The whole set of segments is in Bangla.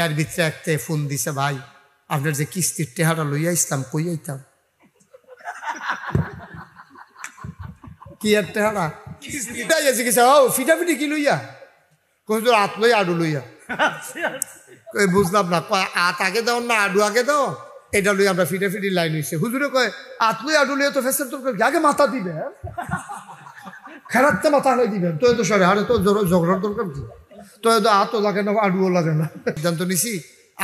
এর ভিতরে একটা ফোন দিছে, ভাই আপনার যে কিস্তির টেহারা লইয়া ইসলাম কই আইতাম। কি আর টেহারা ফিটাফিটি কি লইয়া কত আত লই আডু লইয়া বুঝলাম না, আত আগে দাও না আডু আগে দাও, এটা লই আমরা ফিটাফিটি লাইন হইছে। হুজুরে কয় আত লই আডু লইয়া তো ফেসের তোর আগে মাথা দিবে, খেলাতে মাথা হয়ে দিবেন তো তো সরে আরে তো ঝগড়ার দরকার কি, তো আতও লাগে না আডুও লাগে না। সিদ্ধান্ত নিছি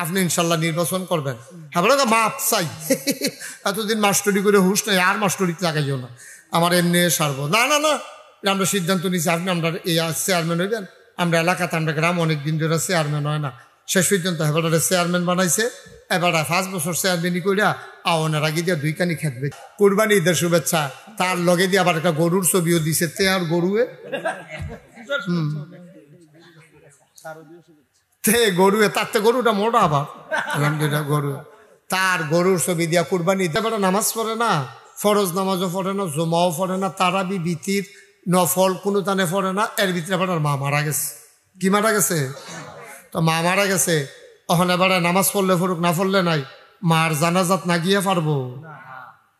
আপনি ইনশাল্লাহ নির্বাচন করবেন। হ্যাঁ বলো মাপ চাই, এতদিন মাস্টরি করে হুশ নাই আর মাস্টরিতে লাগাইও না, আমার এমনি সারবো না। না না আমরা সিদ্ধান্ত নিছি আপনি আমরা এই চেয়ারম্যান হইবেন। আমরা এলাকাতে আমরা গ্রাম অনেকদিন ধরে চেয়ারম্যান হয় না, শেষ পর্যন্ত এবারে চেয়ারম্যান বানাইছে। এবার 5 বছর চেয়ারম্যানই কইরা আওয়ানের আগে দিয়ে 2 কানি খেতবে। কুরবানি ঈদের শুভেচ্ছা, তার লগে দিয়ে আবার একটা গরুর ছবিও দিছে, তেয়ার গরুয়ে গরুয়ে তার গরুটা মোটা আবার গরু, তার গরুর ছবি দিয়া কুরবানি ঈদ। এবার নামাজ পড়ে না, ফরজ নামাজও পড়ে না, জমাও পড়ে না, তারাবি বিতির নফল কোনো তানে পড়ে না। এর ভিতরে এবার মা মারা গেছে। কি মারা গেছে? তো মা মারা গেছে, তখন এবারে নামাজ পড়লে ফরুক না পড়লে নাই, মার জানাজাত না গিয়ে পারবো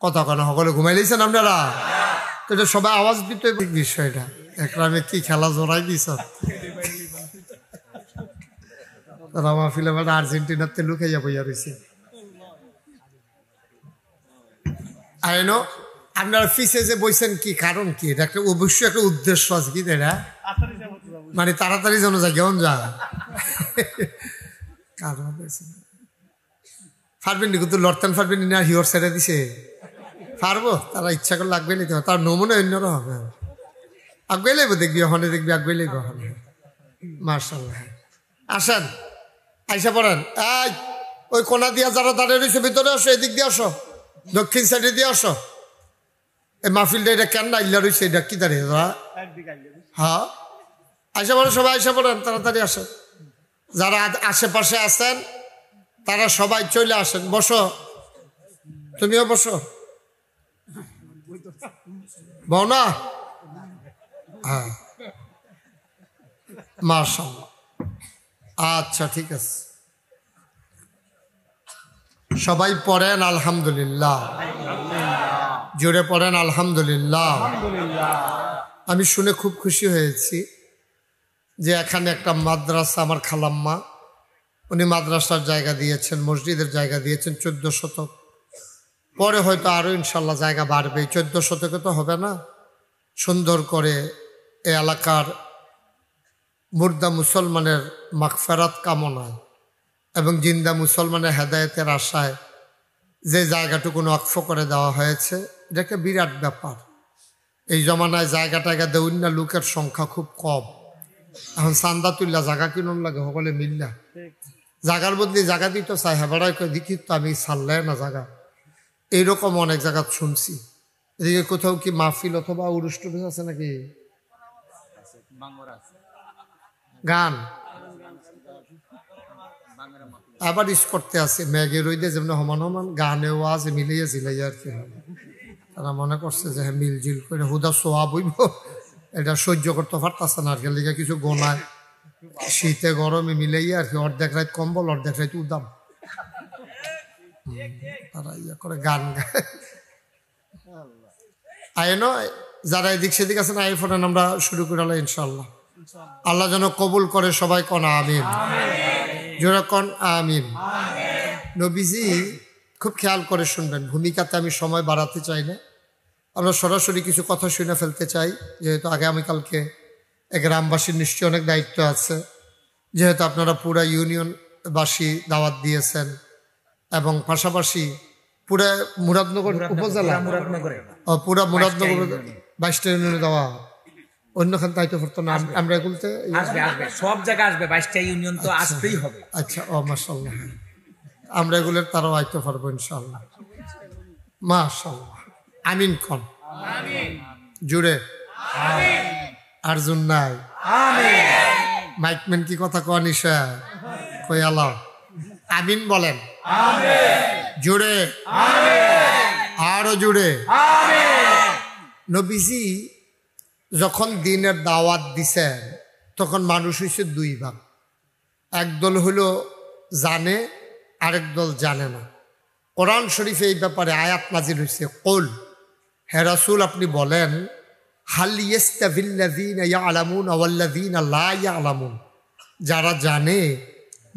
কথা কেন সকলে ঘুমাই লাইছেন আপনারা? তো সবাই আওয়াজ দিতে বিষয়টা একরামে কি খেলা জোড়াই দিস। রামা ফিলে আর্জেন্টিনাতে লুকাইয়া বইয়া রয়েছে। আইনো আপনারা ফিসে যে বইছেন কি কারণ কি? এটা একটা অবশ্যই একটা উদ্দেশ্য আছে কি, এটা মানে তাড়াতাড়ি যেন যায় কেমন যা পারবেন নি কিন্তু লড়তেন পারবেন না, হিওর ছেড়ে দিছে পারবো, তারা ইচ্ছা করে লাগবে নিতে হবে, তার নমুনা অন্যরা হবে। আগুয়ে লাগবো দেখবি ওখানে, দেখবি আগুয়ে লাগবে ওখানে। মার্শাল্লাহ আসেন আইসা পড়েন। এই ওই কোনা দিয়া যারা দাঁড়িয়ে রয়েছে ভিতরে আসো, এদিক দিয়ে আসো, দক্ষিণ সাইডে দিয়ে আসো। এই মাহফিলটা এটা কেন আইলা রয়েছে, এটা কি দাঁড়িয়ে যারা? হ্যাঁ আইসা পড়েন সবাই, আইসা পড়েন তাড়াতাড়ি আসেন। যারা আশেপাশে আছেন তারা সবাই চলে আসেন, বসো, তুমিও বসো। বও না? হ্যাঁ মাশাআল্লাহ, আচ্ছা ঠিক আছে। সবাই পড়েন আলহামদুলিল্লাহ, জোরে পড়েন আলহামদুলিল্লাহ। আমি শুনে খুব খুশি হয়েছি যে এখানে একটা মাদ্রাসা, আমার খালাম্মা উনি মাদ্রাসার জায়গা দিয়েছেন, মসজিদের জায়গা দিয়েছেন 14 শতক। পরে হয়তো আরও ইনশাল্লাহ জায়গা বাড়বে, 14 শতকে তো হবে না। সুন্দর করে এ এলাকার মুর্দা মুসলমানের মাগফিরাত কামনায় এবং জিন্দা মুসলমানের হেদায়েতের আশায় যে জায়গাটুকু ওয়াকফ করে দেওয়া হয়েছে, এটা একটা বিরাট ব্যাপার। এই জমানায় জায়গা টায়গা দেউন না, লোকের সংখ্যা খুব কম। এখন চান্দা তুললা জায়গা কিনুন লাগে সকলে মিললা, জায়গার বদলে জায়গা দিত চাই হেবাড়াই কয় দেখি তো আমি ছাড়লে না জায়গা। এইরকম অনেক জায়গা শুনছি। এদিকে কোথাও কি মাহফিল অথবা উরুস টুরুস আছে নাকি? গান আবার ইস করতে আছে মেঘের রইদে যেমন সমান সমান গানেও আছে, মিলিয়ে ঝিলাইয়া আর কি। তারা মনে করছে যে হ্যাঁ মিলজিল করে হুদা সোয়া বইব, এটা সহ্য করতে পারতেছে না আর কি, লিখে কিছু গোনায় শীতে গরমে মিলাইয়া আর কি। অর্ধেক রাত কম্বল, অর্ধেক রাত উদাম, তারা ইয়া করে গান গায়। আইনো যারা এদিক সেদিক আছেন আই ফোনেন, আমরা শুরু করে ইনশাল্লাহ। আল্লাহ যেন কবুল করে, সবাই কন আমিন, জোরে কন আমিন। নবীজি খুব খেয়াল করে শুনবেন, ভূমিকাতে আমি সময় বাড়াতে চাই না, আমরা সরাসরি কিছু কথা শুনে ফেলতে চাই। যেহেতু আগামীকালকে গ্রামবাসীর নিশ্চয়ই অনেক দায়িত্ব আছে, যেহেতু আপনারা পুরা ইউনিয়নবাসী দাওয়াত দিয়েছেন এবং পাশাপাশি পুরা মুরাদনগর উপজেলা, পুরা মুরাদনগর 22টা ইউনিয়নে দেওয়া, অন্যখান দায়িত্ব করতো না। আমরা এগুলোতে সব জায়গায় আসবে, 22টা ইউনিয়ন তো আসতেই হবে। আচ্ছা ও মাশাআল্লাহ, আমরা এগুলোর তারাও আইতে পারবো ইনশাআল্লাহ, মাশাআল্লাহ। আমিন কন জুড়ে আরজুন নাই মাইকম্যান কি কথা কন ইসা কই আলা আমিন বলেন জুড়ে আরো জুড়ে। নবীজি যখন দিনের দাওয়াত দিছেন তখন মানুষ হয়েছে 2 ভাগ। একদল হলো জানে, আরেক দল জানে না। কোরআন শরীফে এই ব্যাপারে আয়াত নাজিল হয়েছে, কুল, হে রাসূল আপনি বলেন, হাল ইয়াস্তাভিল্লাযীনা ইয়ালামুনা ওয়াল্লাযীনা লা ইয়ালামুন, যারা জানে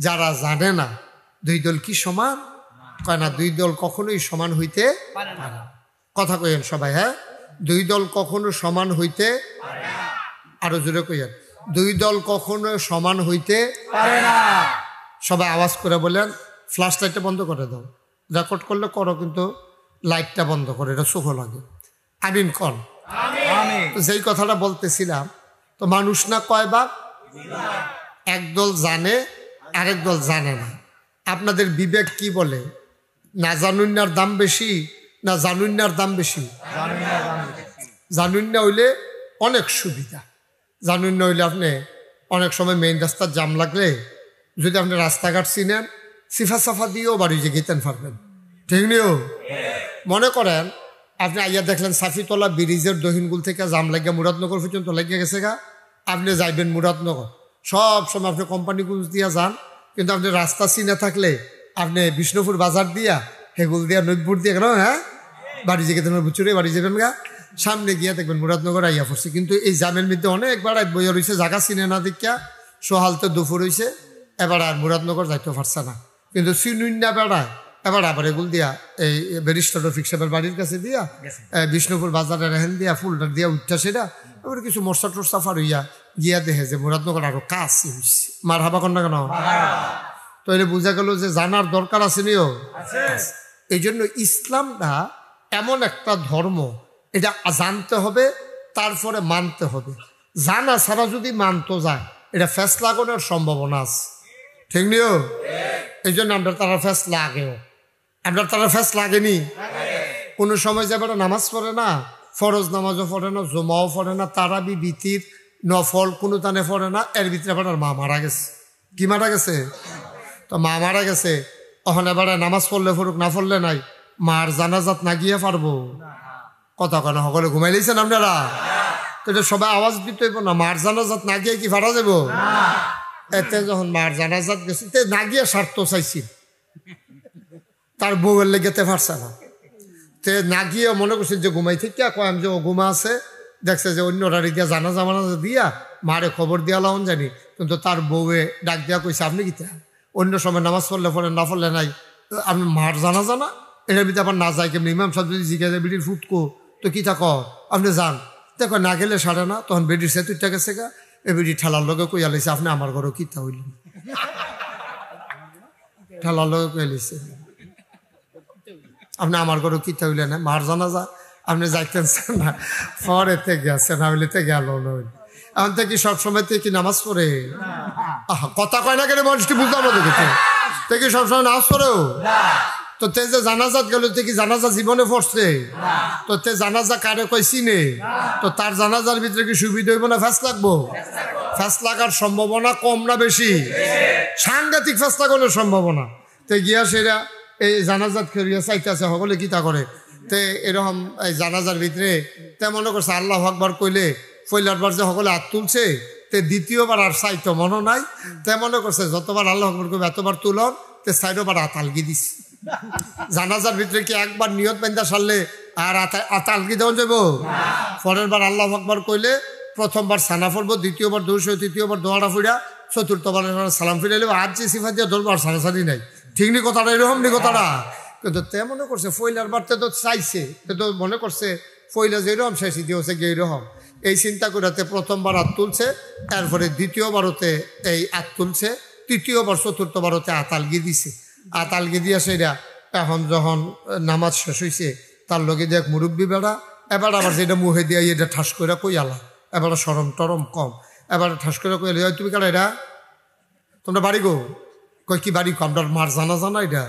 যারা জানে না দুই দল কি সমান? কয় না, দুই দল কখনোই সমান হইতে পারে না। কথা কইেন সবাই, হ্যাঁ, দুই দল কখনো সমান হইতে পারে না। আরো জোরে কইেন, দুই দল কখনো সমান হইতে পারে না। সবাই আওয়াজ করে বলেন, ফ্ল্যাশ লাইটটা বন্ধ করে দাও, রেকর্ড করলে করো কিন্তু লাইটটা বন্ধ করে, এটা সুখ লাগে। আমিন কন। যেই কথাটা বলতেছিলাম, তো মানুষ না কয় ভাগ? একদল জানে, আরেক দল জানে না। আপনাদের বিবেক কি বলে? না জানুন্যার দাম বেশি না জানুন্যার দাম বেশি? জানুন্যা হইলে অনেক সুবিধা। জানুন্যা হইলে আপনি অনেক সময় মেইন রাস্তার জাম লাগলে যদি আপনি রাস্তাঘাট চিনেন, সিফা সাফা দিয়েও বাড়ি যে গেতেন পারবেন, ঠিক নিও। মনে করেন আপনি আইয়া দেখলেন সাফিতলা ব্রিজের দহিনগুল থেকে জাম লাগিয়া মুরাদনগর পর্যন্ত লাগিয়ে গেছে গা, আপনি যাইবেন মুরাদনগর, সব সময় আপনি কোম্পানিগুলো দিয়া যান, কিন্তু আপনি রাস্তা চিনে থাকলে আপনি বিষ্ণুপুর বাজার দিয়া হেগুল দিয়া নৈপুর দিয়ে গেল, হ্যাঁ, বাড়ি যে গেতেন বুচুরে বাড়ি যাবেন গা, সামনে গিয়া দেখবেন মুরাদনগর আইয়া পড়ছে। কিন্তু এই জামের মধ্যে অনেকবার বইয়া রয়েছে, জায়গা চিনে না দেখিয়া সোহালতে দুপুর হয়েছে, এবার আর মুরাদনগর যাইতে পারছে না। কিন্তু চিনুন্যা বেড়ায় এবার আবার এগুল দিয়া এই ব্যারিস্টার রফিক সাহেবের বাড়ির কাছে দিয়া বিষ্ণুপুর বাজারে রেহেন দিয়া ফুলটা দিয়া উঠা, সেটা এবার কিছু মোরসা টোরসা ফার হইয়া গিয়া দেখে যে মুরাদনগর আরো কাছে হয়েছে। মার হাবা কন্যা কেন? তো এটা বোঝা গেল যে জানার দরকার আছে নিও। এই জন্য ইসলামটা এমন একটা ধর্ম, এটা জানতে হবে, তারপরে মানতে হবে। জানা ছাড়া যদি মানতে যায়, এটা ফেসলা করার সম্ভাবনা আছে, ঠিক নিও। এই জন্য আমরা তারা ফেস লাগেও, আমরা তারা ফেস লাগেনি। কোনো সময় যে বেটা নামাজ পড়ে না, ফরজ নামাজও পড়ে না, জমাও পড়ে না, তারাবি বিতির নফল কোনো তানে পড়ে না, এর ভিতরে বেটার মা মারা গেছে। কি মারা গেছে? তো মা মারা গেছে, ওখানে বেড়া নামাজ পড়লে পড়ুক, না পড়লে নাই, মার জানাজাত না গিয়ে পারবো? কথা কেন সকলে ঘুমাই লাইছেন আপনারা? তো এটা সবাই আওয়াজ দিতে হইব না, মার জানাজাত না গিয়ে কি পারা যাব? এতে যখন মার জানাজাত গেছে, তে না গিয়ে স্বার্থ চাইছি, তার বউয়ের লেগেতে পারছে না, তে না গিয়ে মনে করছেন যে ঘুমাই থেকে কয়াম যে ও ঘুমা আছে, দেখছে যে অন্য রাড়ি দিয়া জানাজা মানাজা দিয়া মারে খবর দিয়া লাউন জানি, কিন্তু তার বউয়ে ডাক দিয়া কইছে আপনি কিতা অন্য সময় নামাজ পড়লে পড়ে, না পড়লে নাই, আপনি মার জানাজা না, এটার ভিতরে আবার না যায় কেমনি? ইমাম সাহেব যদি জিজ্ঞাসা বেডির ফুটকো তো কি থাক, আপনি যান, দেখো না গেলে সারে না, তখন বেডির সে তুইটা গেছে গা, এ বেডি ঠেলার লগে কইয়া লাইছে আপনি আমার ঘরও কিতা হইলেন, ঠেলার লগে কইয়া লাইছে আপনি আমার ঘরও কিতা হইলেন, মার জানাজা আপনি যাইতেন না, পরেতে গেছে না হইলেতে গেল না হইল। এখন থেকে সবসময় থেকে নামাজ পড়ে কথা কয় না কেন মানুষটি বুঝতে পারবো দেখেছে, থেকে সবসময় নামাজ পড়েও তো তে যে জানাজাত গেল, তে কি জানাজা জীবনে পড়ছে? তো তে জানাজা কারে কই চিনে? তো তার জানাজার ভিতরে কি সুবিধা হইব না ফ্যাস লাগবো? ফ্যাস লাগার সম্ভাবনা কম না বেশি? সাংঘাতিক ফ্যাস লাগানোর সম্ভাবনা। তে গিয়া সেরা এই জানাজাত করিয়া চাইতেছে, সকলে কি তা করে, তে এরকম এই জানাজার ভিতরে তে মনে করছে আল্লাহু আকবার কইলে ফইলারবার যে সকলে হাত তুলছে, তে দ্বিতীয়বার আর চাইতো মনে নাই, তে মনে করছে যতবার আল্লাহু আকবার কইবে এতবার তুলন, তে চাইরোবার হাত আলগি দিছে। জানাজার ভিতরে কি একবার নিয়ত বান্ধা সারলে আর আতালকি দেওয়া যাবো? পরের বার আল্লাহু আকবার কইলে প্রথমবার সানা পড়বো, দ্বিতীয়বার দৌড়, তৃতীয়বার দোয়াটা ফুড়া, চতুর্থবার সালাম ফিরে এলে আর যে সিফা দিয়ে ধরবো, আর সারাসারি নাই। ঠিক নি কথাটা? এরকম নি কথাটা? কিন্তু তে মনে করছে ফইলার বারতে তো চাইছে, তো মনে করছে ফইলা যেরকম শেষি দিয়েছে গিয়ে এরকম, এই চিন্তা করাতে প্রথমবার হাত তুলছে, তারপরে দ্বিতীয়বারতে এই হাত তুলছে, তৃতীয়বার চতুর্থবারতে আতালগি দিছে। আতালগি দিয়া সেটা এখন যখন নামাজ শেষ হয়েছে, তার লগে দেখ মুরব্বী বেড়া, এবার আবার যেটা মুহে দিয়া এটা ঠাস করে কই আলা, এবার সরম টরম কম, এবার ঠাস করে কই আলা, তুমি কারা এটা, তোমরা বাড়ি গো, কই কি বাড়ি, আপনার মার জানা জানা এটা,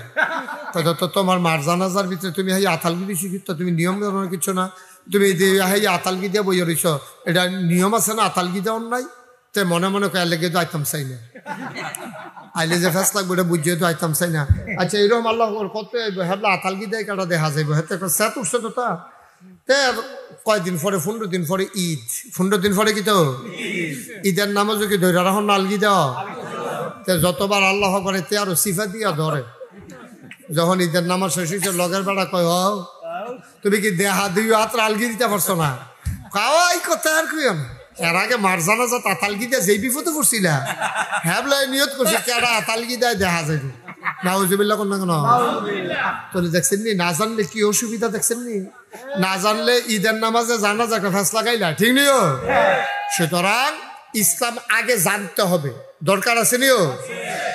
তো তোমার মার জানাজার ভিতরে তুমি হাই আতালগি দিছি, তুমি নিয়ম জানার কিছু না, তুমি হাই আতালগি দিয়ে বইয়া রইছ, এটা নিয়ম আছে না আতালগি দেওয়ার নাই, তে মনে মনে কয়ে লেগে তো আইতাম চাই না, আইলে যে ফেস লাগবে এটা বুঝিয়ে তো আইতাম চাই না। আচ্ছা এরকম আল্লাহ কত হেবলা আতালগি দেয় কাটা দেখা যাইব, হেতে স্যাত উঠছে তো তা, তে কয়দিন পরে 15 দিন পরে ঈদ, 15 দিন পরে কি তো ঈদের নামাজও কি ধৈর্য রাখুন না আলগি দেওয়া, যতবার আল্লাহ করে তে আরো সিফা দিয়া ধরে। যখন ঈদের নামাজ শেষ হয়েছে লগের বেড়া কয় ও তুমি কি দেহা দুই হাত আলগি দিতে পারছো না? কাওয়াই কথা আর কইও না। এর আগে মারজানা যা তাতালগি দিয়ে যেই বিপদে পড়ছিল হ্যাঁ বলে নিয়ত করছে কেডা তালগি দেয় দেখা যাবে। নাউজুবিল্লাহ কোন না কেন? তোরে দেখছেন নি না জানলে কি অসুবিধা দেখছেন নি? না জানলে ঈদের নামাজে জানাজা একটা ফেসলা গাইলা ঠিক নিও। সুতরাং ইসলাম আগে জানতে হবে, দরকার আছে নিও।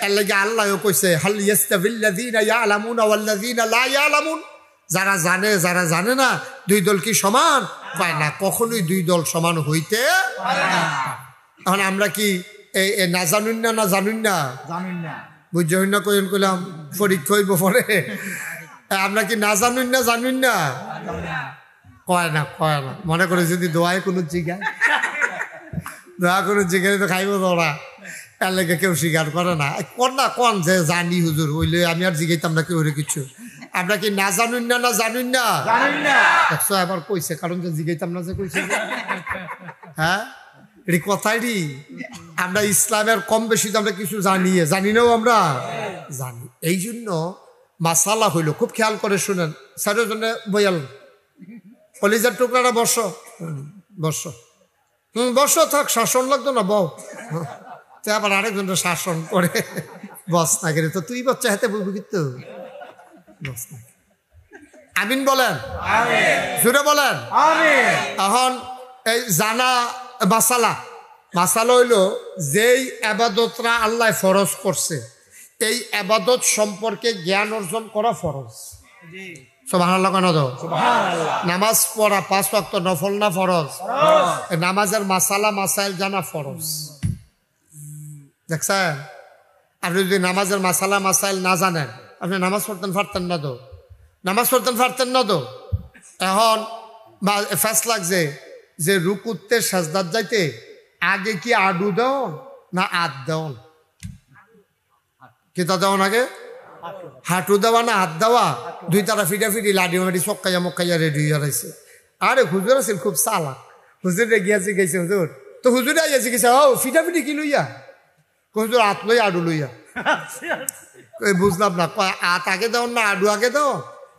এর লাগে আল্লাহও কইছে হাল ইয়াস্তাবিল্লাযীনা ইয়ালামুনা ওয়াল্লাযীনা লা ইয়ালামুন, যারা জানে যারা জানে না দুই দল কি সমান? পায় না, কখনোই দুই দল সমান হইতে পারে না। এখন আমরা কি না জানুন না না জানুন না বুঝতে হই না কইন কইলাম পরীক্ষা হইব পরে। আমরা কি না জানুন না জানুন না কয় না মনে করে যদি দোয়ায় কোনো জিগায় দোয়া কোনো জিগায় তো খাইব তোরা। এর লেগে কেউ স্বীকার করে না, কোন যে জানি হুজুর হইলে আমি আর জিগাইতাম না কেউ কিছু। আমরা কি না জানুন না না জানুন না দেখছো এবার কইছে কারণ যে জিগাইতাম না যে কইছে। হ্যাঁ এটি কথাই আমরা ইসলামের কম বেশি তো আমরা কিছু জানি নাও আমরা জানি। এই জন্য মাসালা হইল খুব খেয়াল করে শুনেন। স্যারের জন্য বয়াল কলিজার টুকরাটা বর্ষ থাক, শাসন লাগতো না বউ আবার আরেকজনের শাসন করে বস না গেলে তো তুই বাচ্চা হাতে বুঝবি কিন্তু বস না। আমিন বলেন, জুড়ে বলেন। এখন এই জানা মাসালা হইল যেই আবাদতরা আল্লাহ ফরজ করছে এই আবাদত সম্পর্কে জ্ঞান অর্জন করা ফরজ। সুবহানাল্লাহ কেন তো? নামাজ পড়া 5 ওয়াক্ত নফল না ফরজ? নামাজের মাসাইল জানা ফরজ। দেখছেন আপনি যদি নামাজের মাসাইল না জানেন আপনি নামাজ পড়তেন পারতেন না তো। এখন ফ্যাস লাগছে যে রুকুতে সাজদাত যাইতে আগে কি আডু দেওন না আত দেওন? কিতা দেওয়ান আগে? হাঁটু দেওয়া না হাত দেওয়া? দুই তারা ফিটাফিটি লাডি মাটি চক্কাইয়া মক্কাইয়া রেডি হয়ে রয়েছে। আরে হুজুর আছেন খুব চালাক, হুজুরে গিয়াছে গেছে হুজুর তো হুজুরে আইয়াছে গেছে ও ফিটাফিটি কি লইয়া? হুজুর আত লই আডু লইয়া। বুঝলাম না, আত আগে দেওন না আডু আগে দেও?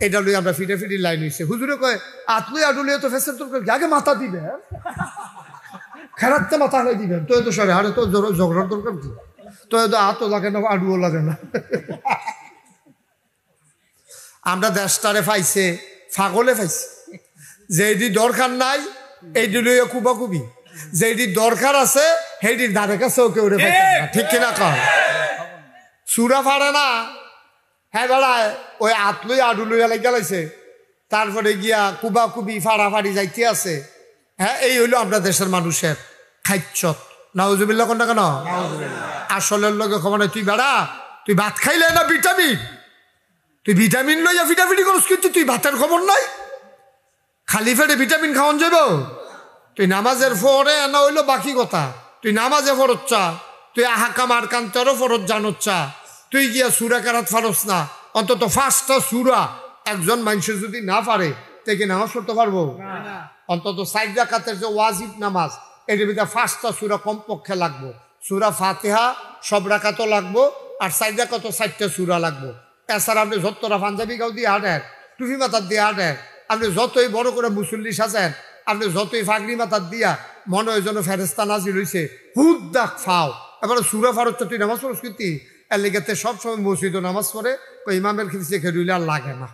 এটা লই আমরা ফিটাফিটি লাইন হয়েছে। হুজুরে কয় আত লই আডু লইয়া তো ফেসের তোর আগে মাথা দিবে খেরাতে মাথা হয়ে দিবেন তো তো সরে আরে তো ঝগড়ার দরকার কি? তো আতও লাগে না আডুও লাগে না। আমরা দেশটারে পাইছে ফাগলে পাইছে, যেটি দরকার নাই এইটি লইয়া কুবাকুবি, যেটি দরকার আছে সেইটির ধারে কাছেও কেউ রে পাইছে না। ঠিক কিনা কর? সুরা ফাড়ে না হ্যাঁ বেড়ায় ওই আত লই আডু লইয়া লাগিয়া লাইছে, তারপরে গিয়া কুবাকুবি ফাড়াফাড়ি যাইতে আছে। হ্যাঁ এই হইলো আমরা দেশের মানুষের খাইচ্ছত। নাউজুবিল্লাহ কোনটা কেন? আসলের লগে খবর নাই। তুই বেড়া তুই ভাত খাইলে না ভিটামিন, তুই ভিটামিন লইয়া ফিটাফিটি করস কিন্তু তুই ভাতের খবর নাই। খালি ফেটে ভিটামিন খাওয়ান যাব? তুই নামাজের ফরে না হইলো বাকি কথা। তুই নামাজে ফরজ চা, তুই আহাকাম আর কান্তারও ফরজ জানোর চা, তুই গিয়া সুরা কেরাত ফারস না। অন্তত 5টা সুরা একজন মানুষের যদি না পারে তে কি নামাজ পড়তে পারবো? অন্তত 4 রাকাতের যে ওয়াজিব নামাজ এর ভিতরে 5টা সুরা কমপক্ষে লাগবো। সুরা ফাতিহা সব রাকাতও লাগবো আর 4 রাকাতও 4টা সুরা লাগবো। এছাড়া আপনি যতটা পাঞ্জাবি গাও দিয়ে হাঁটেন, টুপি মাথার দিয়ে হাঁটেন, আপনি যতই বড় করে মুসল্লি সাজেন, আপনি যতই ফাগড়ি মাথার দিয়া মনে হয় যেন ফেরেস্তা নাজিল হইছে হুদ দাক ফাও এবারে সুরা ফারত তুই নামাজ পড়স কিন্তু এর লেগেতে সবসময় মসজিদও নামাজ পড়ে ওই ইমামের খিচে খেলুইলে আর লাগে না,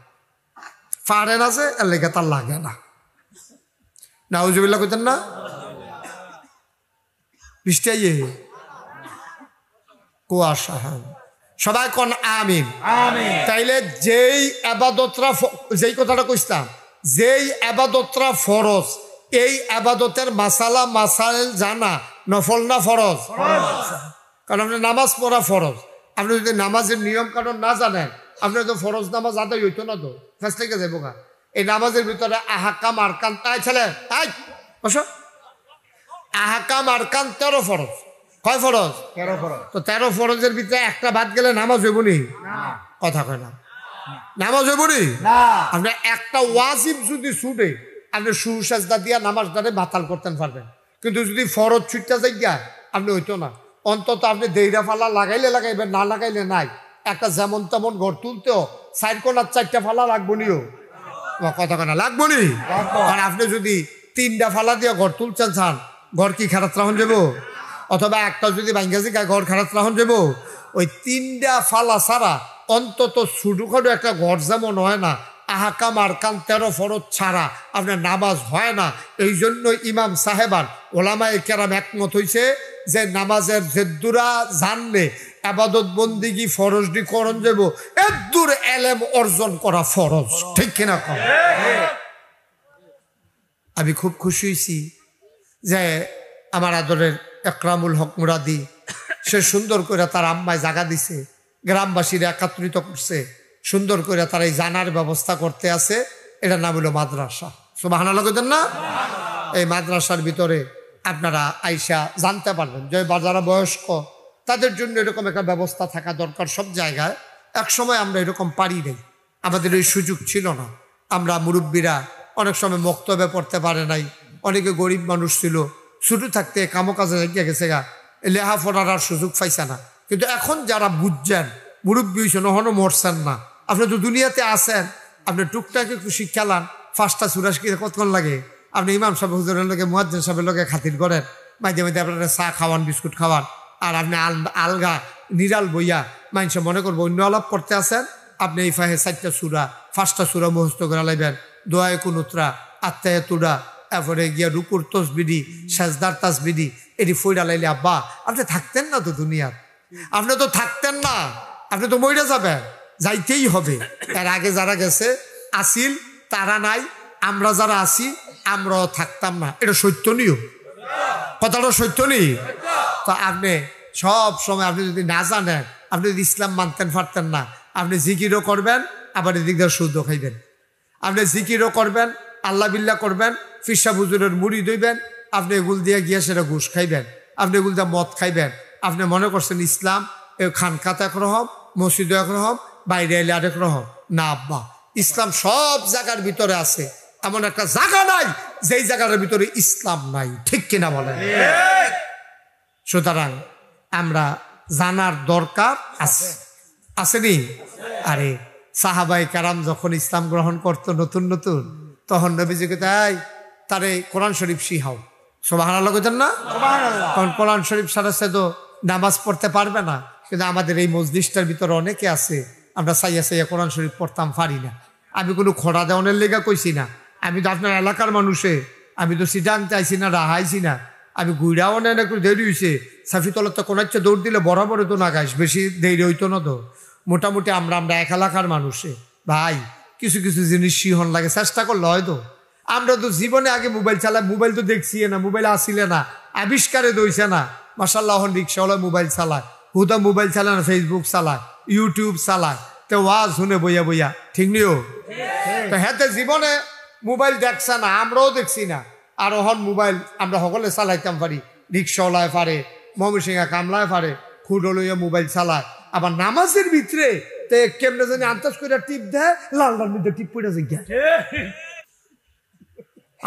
ফারেন আছে এর লেগে তার লাগে না। নাউজুবিল্লাহ কইতেন না? বৃষ্টি আইয়ে কুয়াশা। হ্যাঁ সবাই কোন আমিন। তাইলে যেই আবাদতরা যেই কথাটা কইতাম যেই আবাদতরা ফরজ এই আবাদতের মাসাইল জানা নফল না ফরজ? কারণ আপনি নামাজ পড়া ফরজ। আপনি যদি নামাজের নিয়ম কানুন না জানেন আপনি তো ফরজ নামাজ আদায় হইতো না তো ফেস থেকে যাবো গা। এই নামাজের ভিতরে আহাকাম আরকান তাই ছেলে তাই বসো আহাকাম আরকান 13 ফরজ। কয় ফরজ? 13 ফরজ। তো 13 ফরজের ভিতরে একটা বাদ গেলে নামাজ হইব নি? কথা কয় না, নামাজ হইব নি? আপনি একটা ওয়াজিব যদি ছুটে আপনি সুসাজদা দিয়া নামাজ দ্বারে বাতাল করতেন পারবেন, কিন্তু যদি ফরজ ছুটতে যাই গিয়া আপনি হইতো না। অন্তত আপনি দেইরা ফালা লাগাইলে লাগাইবেন, না লাগাইলে নাই। একটা যেমন তেমন ঘর তুলতেও 4 কোণার 4টা ফালা লাগবো নিও, কথা কেনা লাগবো নি। আর আপনি যদি 3টা ফালা দিয়ে ঘর তুলছেন চান, ঘর কি খারাপ রাখুন যাবো? অথবা একটা যদি ভাঙ্গাজি গায়ে ঘর খারাপ রাখুন যাবো? ওই 3টা ফালা ছাড়া অন্তত ছোটখাটো একটা ঘর যেমন হয় না, আহাকাম আরকান 13 ফরজ ছাড়া আপনার নামাজ হয় না। এই জন্য ইমাম সাহেবান ওলামায়ে কেরাম একমত হইছে যে নামাজের জেদ্দুরা জানলে আবাদত বন্দিগি ফরজডি করণ যাব, এদ্দুর এলেম অর্জন করা ফরজ, ঠিক কিনা কম? আমি খুব খুশি হয়েছি যে আমার আদরের একরামুল হক মুরাদি সে সুন্দর করে তার আম্মায় জায়গা দিছে, গ্রামবাসীরা একত্রিত করছে, সুন্দর করে তারা এই জানার ব্যবস্থা করতে আছে। এটার নাম হলো মাদ্রাসা। সুবহানাল্লাহ কইতেন না? এই মাদ্রাসার ভিতরে আপনারা আইসা জানতে পারবেন যে যারা বয়স্ক তাদের জন্য এরকম একটা ব্যবস্থা থাকা দরকার সব জায়গায়। এক সময় আমরা এরকম পারি নাই, আমাদের এই সুযোগ ছিল না। আমরা মুরব্বীরা অনেক সময় মক্তবে পড়তে পারে নাই, অনেকে গরিব মানুষ ছিল, ছোটো থাকতে কামো কাজে এগিয়ে গেছে গা, লেহা পড়ার আর সুযোগ পাইছে না। কিন্তু এখন যারা বুঝছেন, মুরব্বী হয়েছেন, ওখানে মরছেন না, আপনি তো দুনিয়াতে আসেন, আপনি টুকটাকে একটু শিক্ষা লান। 5টা সূরা শিখে কতক্ষণ লাগে? আপনি ইমাম সাহেব হুজুরের লোকে মুয়াজ্জিন সাহেবের লোকে খাতির করেন, মাঝে মাঝে আপনারা চা খাওয়ান, বিস্কুট খাওয়ান, আর আপনি আলগা নিরাল বইয়া মানুষে মনে করবো অন্য আলাপ করতে আসেন। আপনি এই ফাহে 4টা সূরা 5টা সূরা মুখস্থ করে লাইবেন, দোয়ায়ে কুনুতরা, আত্তাহিয়াতুরা, এরপরে গিয়া রুকুর তসবিহি, সাজদার তাসবিহি, এটি ফইরা লাইলে আব্বা আপনি থাকতেন না তো দুনিয়ার, আপনি তো থাকতেন না, আপনি তো মইরা যাবেন, যাইতেই হবে। এর আগে যারা গেছে আসিল তারা নাই, আমরা যারা আছি আমরাও থাকতাম না, এটা সত্য নিও, কথাটা সত্য নেই। তো আপনি সব সময় আপনি যদি না জানেন, আপনি যদি ইসলাম মানতেন পারতেন না, আপনি জিকিরও করবেন, আবার এদিক দিয়ে সুদও খাইবেন। আপনি জিকিরও করবেন, আল্লাহ বিল্লাহ করবেন, ফিরসা হুজুরের মুড়ি দইবেন, আপনি এগুল দিয়ে গিয়ে সেটা ঘুষ খাইবেন, আপনি এগুল দিয়ে মদ খাইবেন। আপনি মনে করছেন ইসলাম খানকাতে একরকম, মসজিদে একরকম, বাইরে এলে আরেক রকম। না আব্বা, ইসলাম সব জায়গার ভিতরে আছে, এমন একটা জায়গা নাই যেই জায়গার ভিতরে ইসলাম নাই, ঠিক কিনা বলেন? সুতরাং আমরা জানার দরকার আছে, আসেনি? আরে সাহাবায়ে কেরাম যখন ইসলাম গ্রহণ করতো নতুন নতুন, তখন নবীজিকে তাই তারে কোরআন শরীফ শিখাও। সুবহানাল্লাহ কইতেন না? কারণ কোরআন শরীফ ছাড়া সে তো নামাজ পড়তে পারবে না। কিন্তু আমাদের এই মসজিদটার ভিতরে অনেকে আছে, আমরা সাইয়া সাইয়া কোরআন শরীফ পড়তাম পারি না। আমি কোনো খোড়া দেওয়ানের লেগা কইছি না, আমি তো আপনার এলাকার মানুষে, আমি তো সিটাং চাইছি না, রাহাইছি না, আমি গুইরাও না, একটু দেরি হয়েছে। সাফিতলা তো কোনো একটা দৌড় দিলে বরাবর তো না গাইস, বেশি দেরি হইতো না তো। মোটামুটি আমরা এক এলাকার মানুষে ভাই কিছু কিছু জিনিস শিহন লাগে, চেষ্টা করলে হয়তো। আমরা তো জীবনে আগে মোবাইল চালাই, মোবাইল তো দেখছি না, মোবাইল আসিলে না, আবিষ্কারে দইছে না। মাশাআল্লাহ রিক্সাওয়ালা মোবাইল চালায়, হুদা মোবাইল চালায় না, ফেসবুক চালায়, ইউটিউব চালায়, তো ওয়াজ শুনে বইয়া বইয়া, ঠিক নিও? তো হেতে জীবনে মোবাইল দেখছে না, আমরাও দেখছি না। আর ওহন মোবাইল আমরা সকলে চালাইতাম পারি, রিক্সাওয়ালায় পারে, ময়মনসিংহা কামলায় পারে, খুঁড়ো লইয়া মোবাইল চালায়। আবার নামাজের ভিতরে কেমনে জানি আন্দাজ করে টিপ দেয়, লালদার মধ্যে টিপ পড়ে যায়,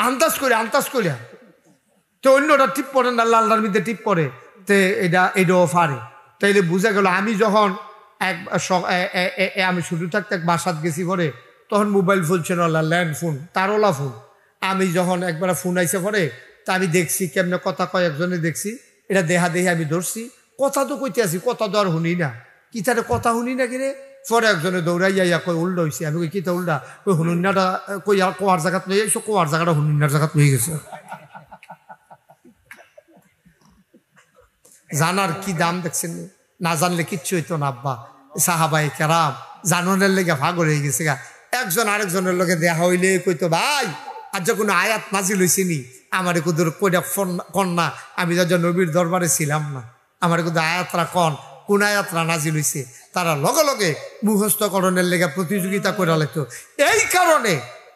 আন্দাজ করে তো অন্যটা টিপ পড়ে না, লালদার মধ্যে টিপ পড়ে, তো এটাও পারে। তাইলে বুঝা গেল আমি যখন আমি শুরু থাকতে এক বাসাত গেছি পরে, তখন মোবাইল ফোন ছিল না, ল্যান্ড ফোন, তারওয়ালা ফোন। আমি যখন একবার ফোন আইসে পরে, তা আমি দেখছি কেমনে কথা কয়, একজনে দেখছি, এটা দেহা দেহে আমি ধরছি, কথা তো কইতে আছি, কথা তো আর শুনি না, কি তারে কথা শুনি না কিরে। পরে একজনে দৌড়াইয়া কই উল্টা হয়েছে, আমি কই কিতা উল্টা, ওই হুনুন্নাটা কই আর কোয়ার জায়গাত লই আইসো, কোয়ার জায়গাটা হুনুন্নার জায়গাত লই গেছে। জানার কি দাম দেখছেন, না জানলে কিচ্ছু হইতো না আব্বা। সাহাবায়ে কেরাম জানানোর লেগে ভাগর হয়ে গেছে গা। একজন আরেকজনের লোকে দেখা হইলে কইতো ভাই আজ যে কোনো আয়াত নাজিল হয়েছে নি, আমার কুদুর কইটা কন্যা, আমি যা নবীর দরবারে ছিলাম না, আমার কুদুর আয়াতরা কোন আয়াতরা নাজিল হয়েছে। তারা লগে লগে মুখস্থকরণের লেগে প্রতিযোগিতা করে লাগতো। এই কারণে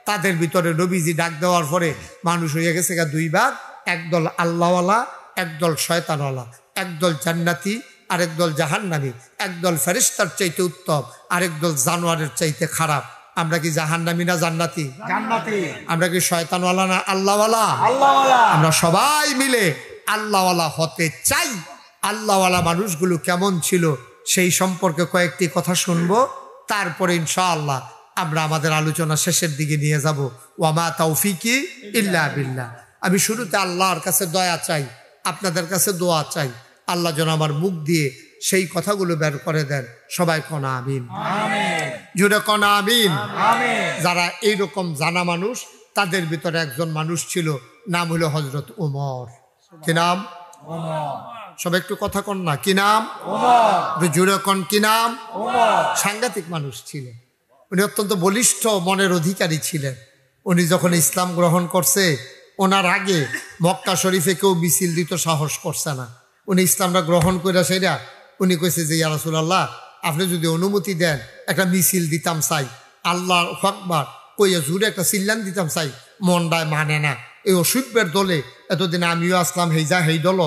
তাদের ভিতরে নবীজি ডাক দেওয়ার পরে মানুষ হয়ে গেছে গা দুই ভাগ, একদল আল্লাহওয়ালা, একদল শয়তানওয়ালা, একদল জান্নাতি আরেক দল জাহান্নামী, একদল ফেরেশতার চাইতে উত্তম, আরেক দল জানোয়ারের চাইতে খারাপ। আমরা কি জাহান্নামী না জান্নাতি? জান্নাতি। আমরা কি শয়তানওয়ালা না আল্লাহওয়ালা? আল্লাহওয়ালা। আমরা সবাই মিলে আল্লাহওয়ালা হতে চাই, আল্লাহওয়ালা মানুষগুলো কেমন ছিল সেই সম্পর্কে কয়েকটি কথা শুনবো, তারপরে ইনশাআল্লাহ আমরা আমাদের আলোচনা শেষের দিকে নিয়ে যাব। ওয়ামা তাওফিকি ইল্লা বিল্লাহ। আমি শুরুতে আল্লাহর কাছে দয়া চাই, আপনাদের কাছে দোয়া চাই, আল্লাহ যেন আমার মুখ দিয়ে সেই কথাগুলো বের করে দেন। সবাই কনা আমিন, জুড়ে কনা আমিন। যারা এইরকম জানা মানুষ, তাদের ভিতরে একজন মানুষ ছিল, নাম হলো হযরত ওমর। কি নাম? সবাই একটু কথা কন না, কি নাম? জুড়ে কন, কি নাম? সাংঘাতিক মানুষ ছিলেন উনি, অত্যন্ত বলিষ্ঠ মনের অধিকারী ছিলেন। উনি যখন ইসলাম গ্রহণ করছে, ওনার আগে মক্কা শরীফে কেউ মিছিল দিত সাহস করছে না। উনি ইসলামটা গ্রহণ করে সেটা উনি কইছে যে ইয়া রাসূলুল্লাহ, আপনি যদি অনুমতি দেন একটা মিছিল দিতাম চাই, আল্লাহু আকবার কইয়া জুড়ে একটা চিল্লান দিতাম চাই, মনটায় মানে না। এই অসভ্যের দলে এতদিন আমিও আসলাম, হেইজা হেই দল,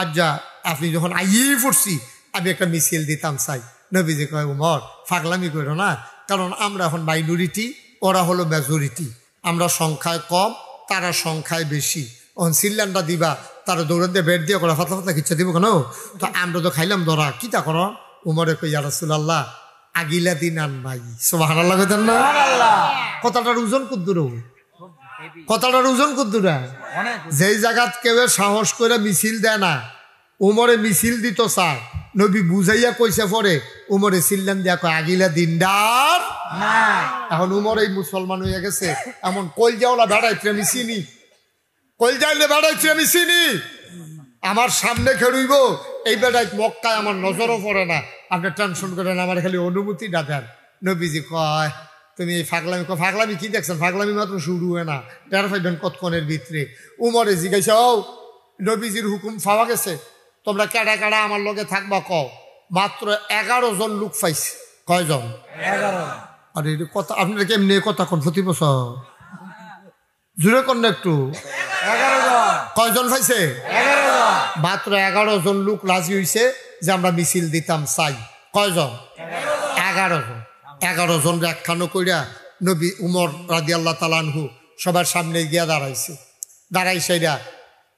আজ যা আপনি যখন আইয়েই পড়ছি, আমি একটা মিছিল দিতাম চাই। নবীজি কয়, ওমর ফাগলামি করো না, কারণ আমরা এখন মাইনরিটি, ওরা হলো মেজরিটি। আমরা সংখ্যায় কম, তারা সংখ্যায় বেশি। ওখান সিল্লানটা দিবা, তারা দৌড়ান দিয়ে বেড দিয়ে করা ফাতলা ফাতলা কিচ্ছা দিব কেন? তো আমরা তো খাইলাম ধরা, কিতা করো? উমরে কই, ইয়া রাসূলুল্লাহ আগিলা দিন আর নাই। সুবহানাল্লাহ কইতেন না? কথাটার ওজন কুদ্দুর, কথাটার ওজন কুদ্দুর। যেই জায়গাত কেউ সাহস করে মিছিল দেয় না, উমরে মিছিল দিত চায়। নবী বুঝাইয়া কইছে পরে উমরে সিল্লান দিয়া কয়, আগিলা দিনদার। এখন উমর এই মুসলমান হয়ে গেছে, এমন কলজাওলা বেড়াইছে আমি চিনি, কলজাইলে বেড়াইছে আমি চিনি, আমার সামনে খেলুইব এই বেড়াই মক্কায় আমার নজরও পড়ে না। আপনি টেনশন করেন, আমার খালি অনুমতিটা দেন। নবীজি কয়, তুমি এই ফাগলামি, ফাগলামি কি দেখছেন? ফাগলামি মাত্র শুরু হয় না, টের পাইবেন কতক্ষণের ভিতরে। উমরে জিজ্ঞাসা, ও নবীজির হুকুম পাওয়া গেছে, তোমরা কেডা কেডা আমার লগে থাকবা কও। মাত্র 11 জন লোক পাইছে। কয়জন? 11। আরে কথা আপনারা কেমনি কথা কোন প্রতি বছর জুড়ে কর না একটু। 11 জন। কয়জন পাইছে? 11 জন। মাত্র 11 জন লোক রাজি হইছে যে আমরা মিছিল দিতাম চাই। কয়জন? 11 জন। 11 জন একখানো কইরা নবী উমর রাদিয়াল্লাহু তাআলা আনহু সবার সামনে গিয়া দাঁড়াইছে। দাঁড়াইছেরা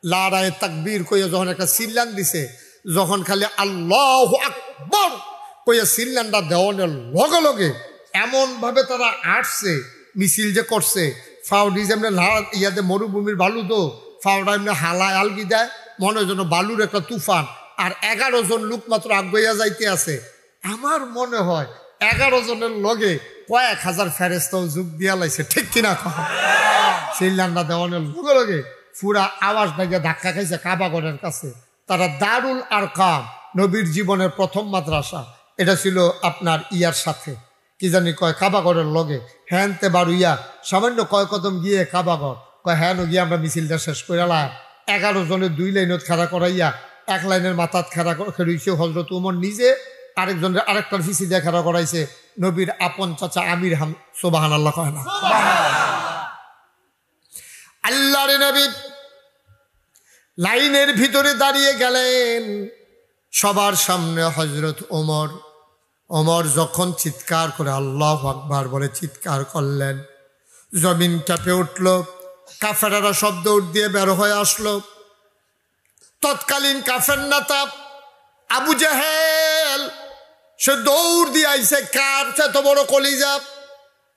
লারায়ে তাকবীর কইয়া যখন একটা সিল্লান দিছে, যখন খালি আল্লাহু আকবার কইয়া সিল্লানটা দেওয়ানের লগে লগে এমন ভাবে তারা আসছে, মিছিল যে করছে, ফাউডি যেমন ইয়াতে মরুভূমির বালু, তো ফাউডা এমনি হালায় আলগি দেয়, মনে যেন বালুর একটা তুফান। আর 11 জন লোক মাত্র আগাইয়া যাইতে আছে। আমার মনে হয় 11 জনের লগে কয়েক হাজার ফেরেশতাও যোগ দিয়া লাইছে, ঠিক কিনা? সিল্লানটা দেওয়ানের লগে লগে পুরা আওয়াজ ভাইয়া ধাক্কা খাইছে কাবাগরের কাছে। তারা দারুল আরকাম, নবীর জীবনের প্রথম মাদ্রাসা, এটা ছিল আপনার ইয়ার সাথে কি জানি কয় কাবাগরের লগে। হ্যানতে বারুইয়া সামান্য কয় কদম গিয়ে কাবাগর কয়, হ্যাঁ গিয়ে আমরা মিছিলটা শেষ করে এলাম। 11 জনের 2 লাইনত খাড়া করাইয়া 1 লাইনের মাথাত খাড়া খেড়ইছে হযরত ওমর নিজে, আরেকজনের আরেকটার ফিসি দিয়ে খাড়া করাইছে নবীর আপন চাচা আমির হাম। সুবহানাল্লাহ কয় না? আল্লাহর নবী লাইনের ভিতরে দাঁড়িয়ে গেলেন, সবার সামনে হযরত ওমর। ওমর যখন চিৎকার করে আল্লাহু আকবার বলে চিৎকার করলেন, জমিন কেঁপে উঠল, কাফেররা শব্দ দিয়ে বের হয়ে আসলো। তৎকালীন কাফের নেতা আবু জাহেল সে দৌড় দিয়ে আইছে, কার এত বড় কলিজা,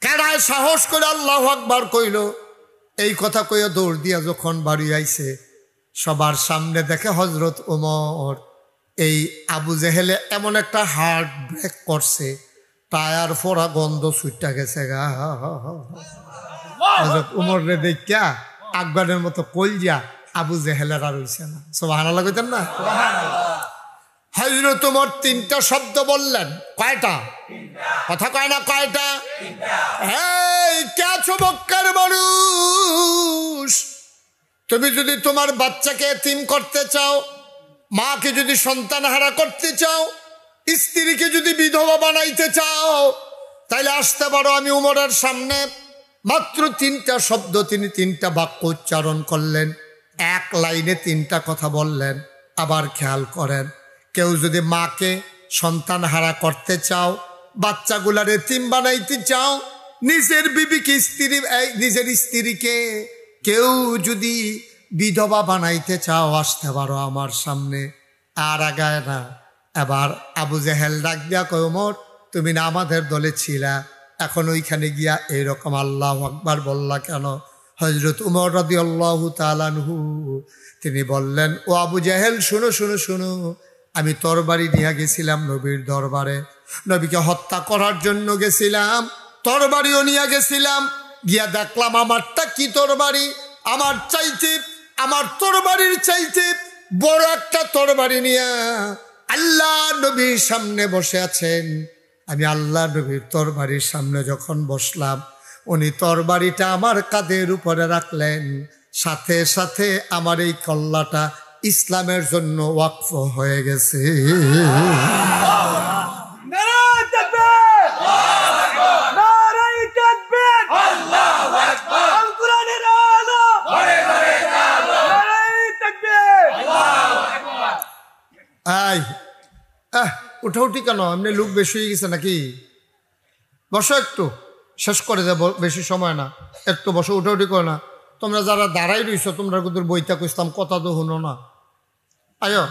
কারায় সাহস করে আল্লাহু আকবার কইল। এই কথা কইয়া দৌড় দিয়া যখন বাড়ি আইছে, সবার সামনে দেখে হযরত ওমর। এই আবু জেহেলে এমন একটা হার্ট ব্রেক করছে, টায়ার ফোড়া গন্ধ ছুটটা গেছে গা। হযরত ওমর রে দেখা আকবরের মতো কলজা আবু জেহেলের আর হইছে না। সুবহানাল্লাহ কইতেন না? হযরত ওমর 3টা শব্দ বললেন। কয়টা? কথা কয় না, কয়টা? এই কে আছো মক্কার মানুষ, তুমি যদি তোমার বাচ্চাকে এতিম করতে চাও, মাকে যদি সন্তান হারা করতে চাও, স্ত্রীকে যদি বিধবা বানাইতে চাও, তাইলে আসতে পারো আমি উমরের সামনে। মাত্র 3টা শব্দ, তিনি 3টা বাক্য উচ্চারণ করলেন, 1 লাইনে 3টা কথা বললেন। আবার খেয়াল করেন, কেউ যদি মাকে সন্তান হারা করতে চাও, বাচ্চাগুলার এতিম বানাইতে চাও, নিজের বিবিকে নিজের স্ত্রীকে কেউ যদি বিধবা বানাইতে চাও, আসতে পারো আমার সামনে। আর আগায় না। এবার আবু জেহেল ডাক দিয়া কয়, ওমর তুমি না আমাদের দলে ছিলা, এখন ওইখানে গিয়া এইরকম আল্লাহু আকবার বললা কেন? হযরত উমর রাদিয়াল্লাহু তাআলা আনহু তিনি বললেন, ও আবু জেহেল শুনো শুনো শুনো, আমি তরবারি নিয়ে গেছিলাম নবীর দরবারে, নবীকে হত্যা করার জন্য গেছিলাম, তরবারিও নিয়ে গেছিলাম, গিয়া দেখলাম আমারটা কি তরবারি, আমার চাইতে, আমার তরবারির চাইতে বড় একটা তরবারি নিয়ে আল্লাহ নবীর সামনে বসে আছেন। আমি আল্লাহ নবীর তরবারির সামনে যখন বসলাম, উনি তরবারিটা আমার কাঁধের উপরে রাখলেন, সাথে সাথে আমার এই কল্লাটা ইসলামের জন্য ওয়াকফ হয়ে গেছে। উঠাউঠি কেন? এমনি লোক বেশি হয়ে গেছে নাকি? বসো, একটু শেষ করে দেবো, বেশি সময় না, একটু বসো, উঠাউঠি করো না। তোমরা যারা দাঁড়াই রইছো তোমরা কিন্তু বইটা কইতাম কথা তো শুনো না। আয়ো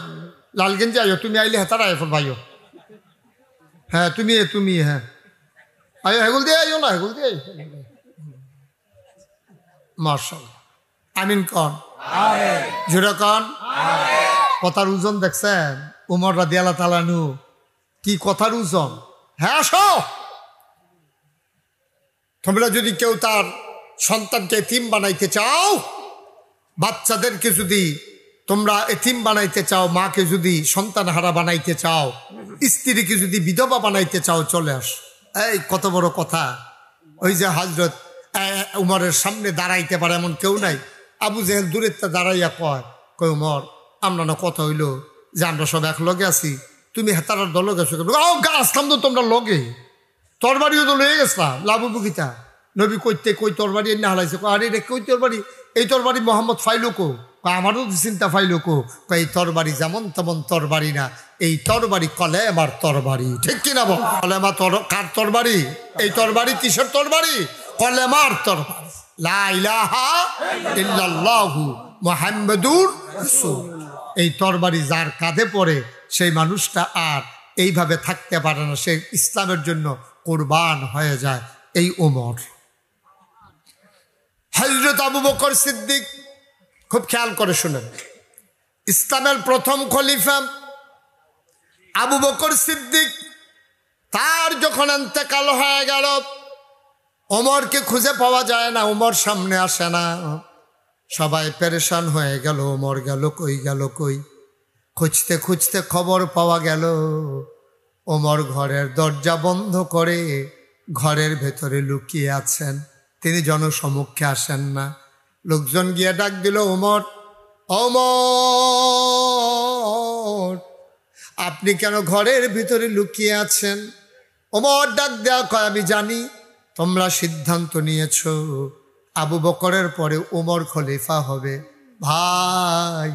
লালগেঞ্জি, আয়ো তুমি, আইলে হেতার আয় ফোন ভাইও, হ্যাঁ তুমি হ্যাঁ আয়ো, হেগুল দিয়ে আইও না, হেগুল দিয়ে মাশাআল্লাহ। আমিন কন, জোরে কন। কথার ওজন দেখছেন? উমর রাদিয়াল্লাহু তাআলা আনহু কি কথার ওজন। হ্যাঁ আসো। তোমরা যদি কেউ তার সন্তানকে এতিম বানাইতে চাও, বাচ্চাদেরকে যদি তোমরা এতিম বানাইতে চাও, মাকে যদি সন্তান হারা বানাইতে চাও, স্ত্রীকে যদি বিধবা বানাইতে চাও, চলে আস। এই কত বড় কথা। ওই যে হযরত উমরের সামনে দাঁড়াইতে পারে এমন কেউ নাই। আবু জেহেল দূরের তা দাঁড়াইয়া কয় উমর, আমরা না কথা হইলো যে আমরা সব এক লগে আছি, তুমি হেতারার দল গেছো, আসলাম তো তোমরা লগে, তরবারিও তো লয়ে গেছিলাম, লাভবু গীতা নবী কইতে কই তরবারি এনে হালাইছে। আরে রে কই তরবারি? এই তরবারি মোহাম্মদ ফাইলো কো? আমারও চিন্তা ফাইলো কো? এই তরবারি যেমন তেমন তরবারি না, এই তরবারি কলেমার তরবারি। ঠিক কিনা বল? কলেমা কার তরবারি? এই তরবারি কিসের তরবারি? কলেমার তরবারি। লা ইলাহা ইল্লাল্লাহু মুহাম্মাদুর রাসূল। এই তরবারি যার কাঁধে পড়ে সেই মানুষটা আর এইভাবে থাকতে পারে না, সে ইসলামের জন্য কুরবান হয়ে যায়। এই ওমর। হযরত আবু বকর সিদ্দিক, খুব খেয়াল করে শুনেন, ইসলামের প্রথম খলিফা আবু বকর সিদ্দিক, তার যখন ইন্তেকাল হয়ে গেল, ওমরকে খুঁজে পাওয়া যায় না, ওমর সামনে আসে না, সবাই পেরেশান হয়ে গেল। ওমর গেল কই, গেল কই? খুঁজতে খুঁজতে খবর পাওয়া গেল ওমর ঘরের দরজা বন্ধ করে ঘরের ভেতরে লুকিয়ে আছেন, তিনি জনসমক্ষে আসেন না। লোকজন গিয়ে ডাক দিল, ওমর, ওমর আপনি কেন ঘরের ভিতরে লুকিয়ে আছেন? ওমর ডাক দেয়া কয়, আমি জানি তোমরা সিদ্ধান্ত নিয়েছ আবু বকরের পরে ওমর খলিফা হবে। ভাই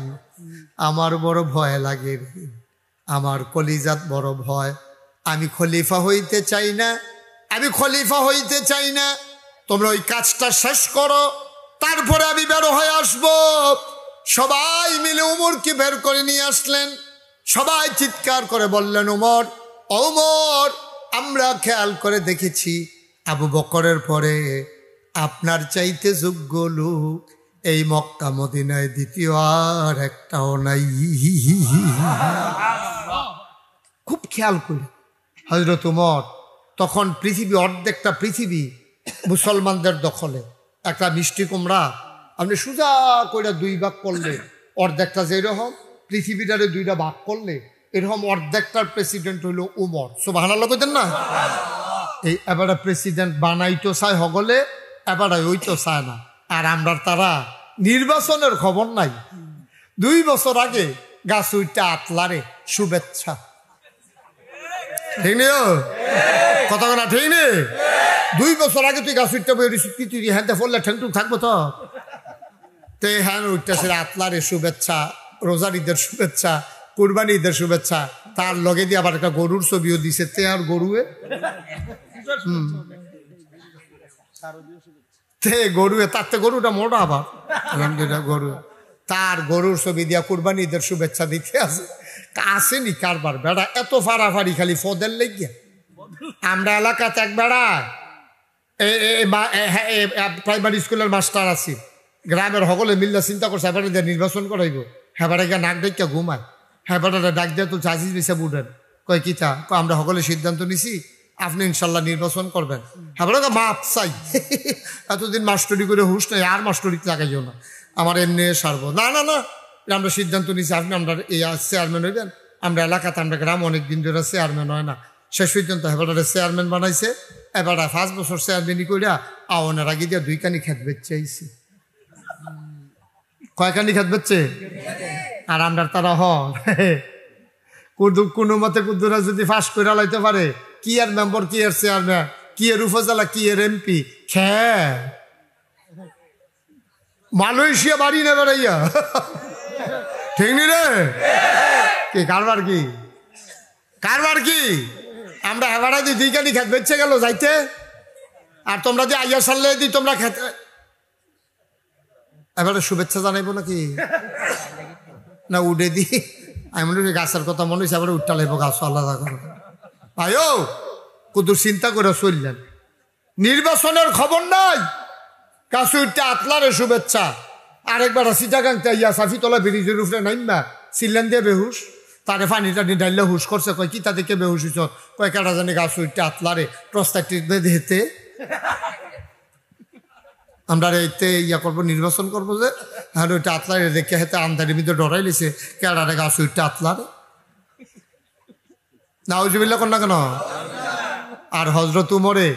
আমার বড় ভয় লাগে রে, আমার কলিজাত বড় ভয়। আমি খলিফা হইতে চাই না, আমি খলিফা হইতে চাই না। তোমরা ওই কাজটা শেষ করো, তারপরে আমি বের হয়ে আসব। সবাই মিলে ওমরকে বের করে নিয়ে আসলেন। সবাই চিৎকার করে বললেন, ওমর, ওমর আমরা খেয়াল করে দেখেছি আবু বকরের পরে আপনার চাইতে যোগ্য লোক এই মক্কা মদিনায় দ্বিতীয় আর একটাও নাই। খুব খেয়াল করে হযরত ওমর, তখন পৃথিবী, অর্ধেকটা পৃথিবী মুসলমানদের দখলে। একটা মিষ্টি কুমড়া আপনি সোজা করে দুই ভাগ করলে, অর্ধেকটা যেরকম পৃথিবীটারে দুইটা ভাগ করলে এরকম অর্ধেকটার প্রেসিডেন্ট হইল ওমর। সুবহানাল্লাহ কইতেন না? এই এবারে প্রেসিডেন্ট বানাইতো চায় হগলে, এবারে ওই তো চায় না। আর আমরা তারা নির্বাচনের খবর নাই। 2 বছর আগে গাছ উইটা আতলারে শুভেচ্ছা। ঠিক নেই কথা না? ঠিক নেই? 2 বছর আগে তুই গাছ উঠতে বইছি, তুই হ্যাঁ ফললে ঠেংটুক থাকবো তো? হ্যাঁ উঠতেছে আতলারে শুভেচ্ছা, রোজার ঈদের শুভেচ্ছা, কুরবানি ঈদের শুভেচ্ছা। তার লগে দিয়ে আবার একটা গরুর ছবিও দিছে, তে আর গরুয়ে গরুয়ে তার গরুটা মোটা, আবার গরু তার গরুর ছবি দিয়া কুরবানি ঈদের শুভেচ্ছা দিতে আছে। আসেনি কারবার বেড়া এত ফাড়াফাড়ি খালি ফদের লেগিয়া আমরা এলাকাতে এক বেড়া প্রাইমারি স্কুলের মাস্টার আছি গ্রামের সকলে মিল্লা চিন্তা করছে এবারে দিয়ে নির্বাচন করাইব হেবারে গিয়ে নাক ডাকিয়া ঘুমায় হেবারে ডাক দিয়ে তো চাষিস বেসে উঠেন কয় কিতা আমরা সকলে সিদ্ধান্ত নিছি আপনি ইনশাল্লাহ নির্বাচন করবেন হেবারে মাপ চাই এতদিন মাস্টরি করে হুশ নাই আর মাস্টরি লাগাইও না আমার এমনি সারবো না না না আমরা সিদ্ধান্ত নিছি আপনি আমরা এই চেয়ারম্যান হইবেন আমরা এলাকাতে আমরা গ্রাম অনেক দিন ধরে চেয়ারম্যান হয় না শেষ পর্যন্ত হেবারে চেয়ারম্যান বানাইছে এবার 5 বছর চেয়ারম্যানই করিয়া আওয়ানের আগে দিয়ে 2 কানি খেত বেচছে আইছে কয়খানি খেত বেচছে আর আমরা তারা কোনো মতে কুদ্দুরা যদি ফাঁস করে লাইতে পারে কি আর মেম্বার কি আর চেয়ারম্যান কি এর উপজেলা কি এর এমপি মালয়েশিয়া বাড়ি নেবে রাইয়া ঠিক নি রে কি কারবার কি আমরা হেবারা দিয়ে 2 কানি খেত বেচছে গেল যাইতে আর তোমরা যে আইয়া সারলে দি তোমরা খেতে এবারে শুভেচ্ছা জানাইবো নাকি না উঠে দি আমি মনে করি গাছের কথা মনে হয়েছে আবার উঠটা লাগবো গাছ আলাদা করো ভাইও কুদুর চিন্তা করে চললেন নির্বাচনের খবর নাই গাছ উঠতে আতলারে শুভেচ্ছা আরেকবার সিটাগাংতে ইয়া সাফিতলা ব্রিজের উপরে নাইমা সিলেন দিয়ে বেহুশ তারে পানি টানি ডাইলে হুশ করছে কয় কি তা দেখে বেহুশ হইছ কয় কেটা জানি গাছ উঠতে আতলারে প্রস্তাবটি হেতে আমরা এতে ইয়া করবো নির্বাচন করবো যে হ্যাঁ ওইটা আতলারে দেখে হেতে আমদানির ভিতরে ডরাই লিছে কেডারে গাছ উঠতে আতলারে না উজুবিল্লা কর না কেন আর হজরত উমরে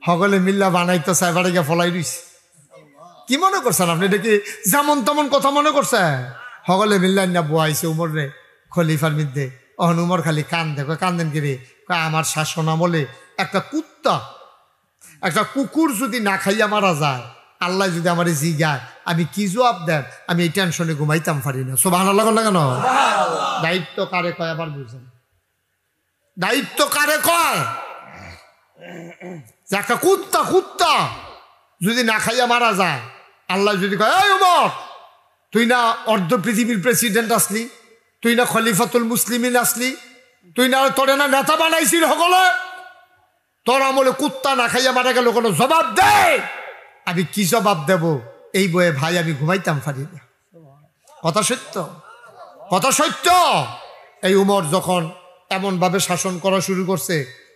সকলে মিল্লা বানাইতো সাইবারে গিয়ে ফলাই দিছে কি মনে করছেন আপনি এটা কি যেমন তেমন কথা মনে করছে সকলে মিল্লা না বয়াইছে উমর রে খলিফার মধ্যে অহন উমর খালি কান্দে কান্দেন কি রে আমার শাসন আমলে একটা কুকুর যদি না খাইয়া মারা যায় আল্লাহ যদি আমার জিগায় আমি কি জবাব দেন আমি এই টেনশনে ঘুমাইতাম পারি না সুবহানাল্লাহ না কেন দায়িত্ব কারে কয় আবার বুঝেন দায়িত্ব কারে কয় যে একটা কুত্তা যদি না খাইয়া মারা যায় আল্লাহ যদি কয় এই উমর তুই না অর্ধ পৃথিবীর প্রেসিডেন্ট আসলি তুই না খলিফাতুল মুসলিমিন আসলি তুই না তোরে না নেতা বানাইছিল সকলে তোর আমলে কুত্তা না খাইয়া মারা গেল কোনো জবাব দে আমি কি জবাব দেব এই বয়ে ভাই আমি ঘুমাইতাম পারি না কথা সত্য এই উমর যখন এমনভাবে শাসন করা শুরু করছে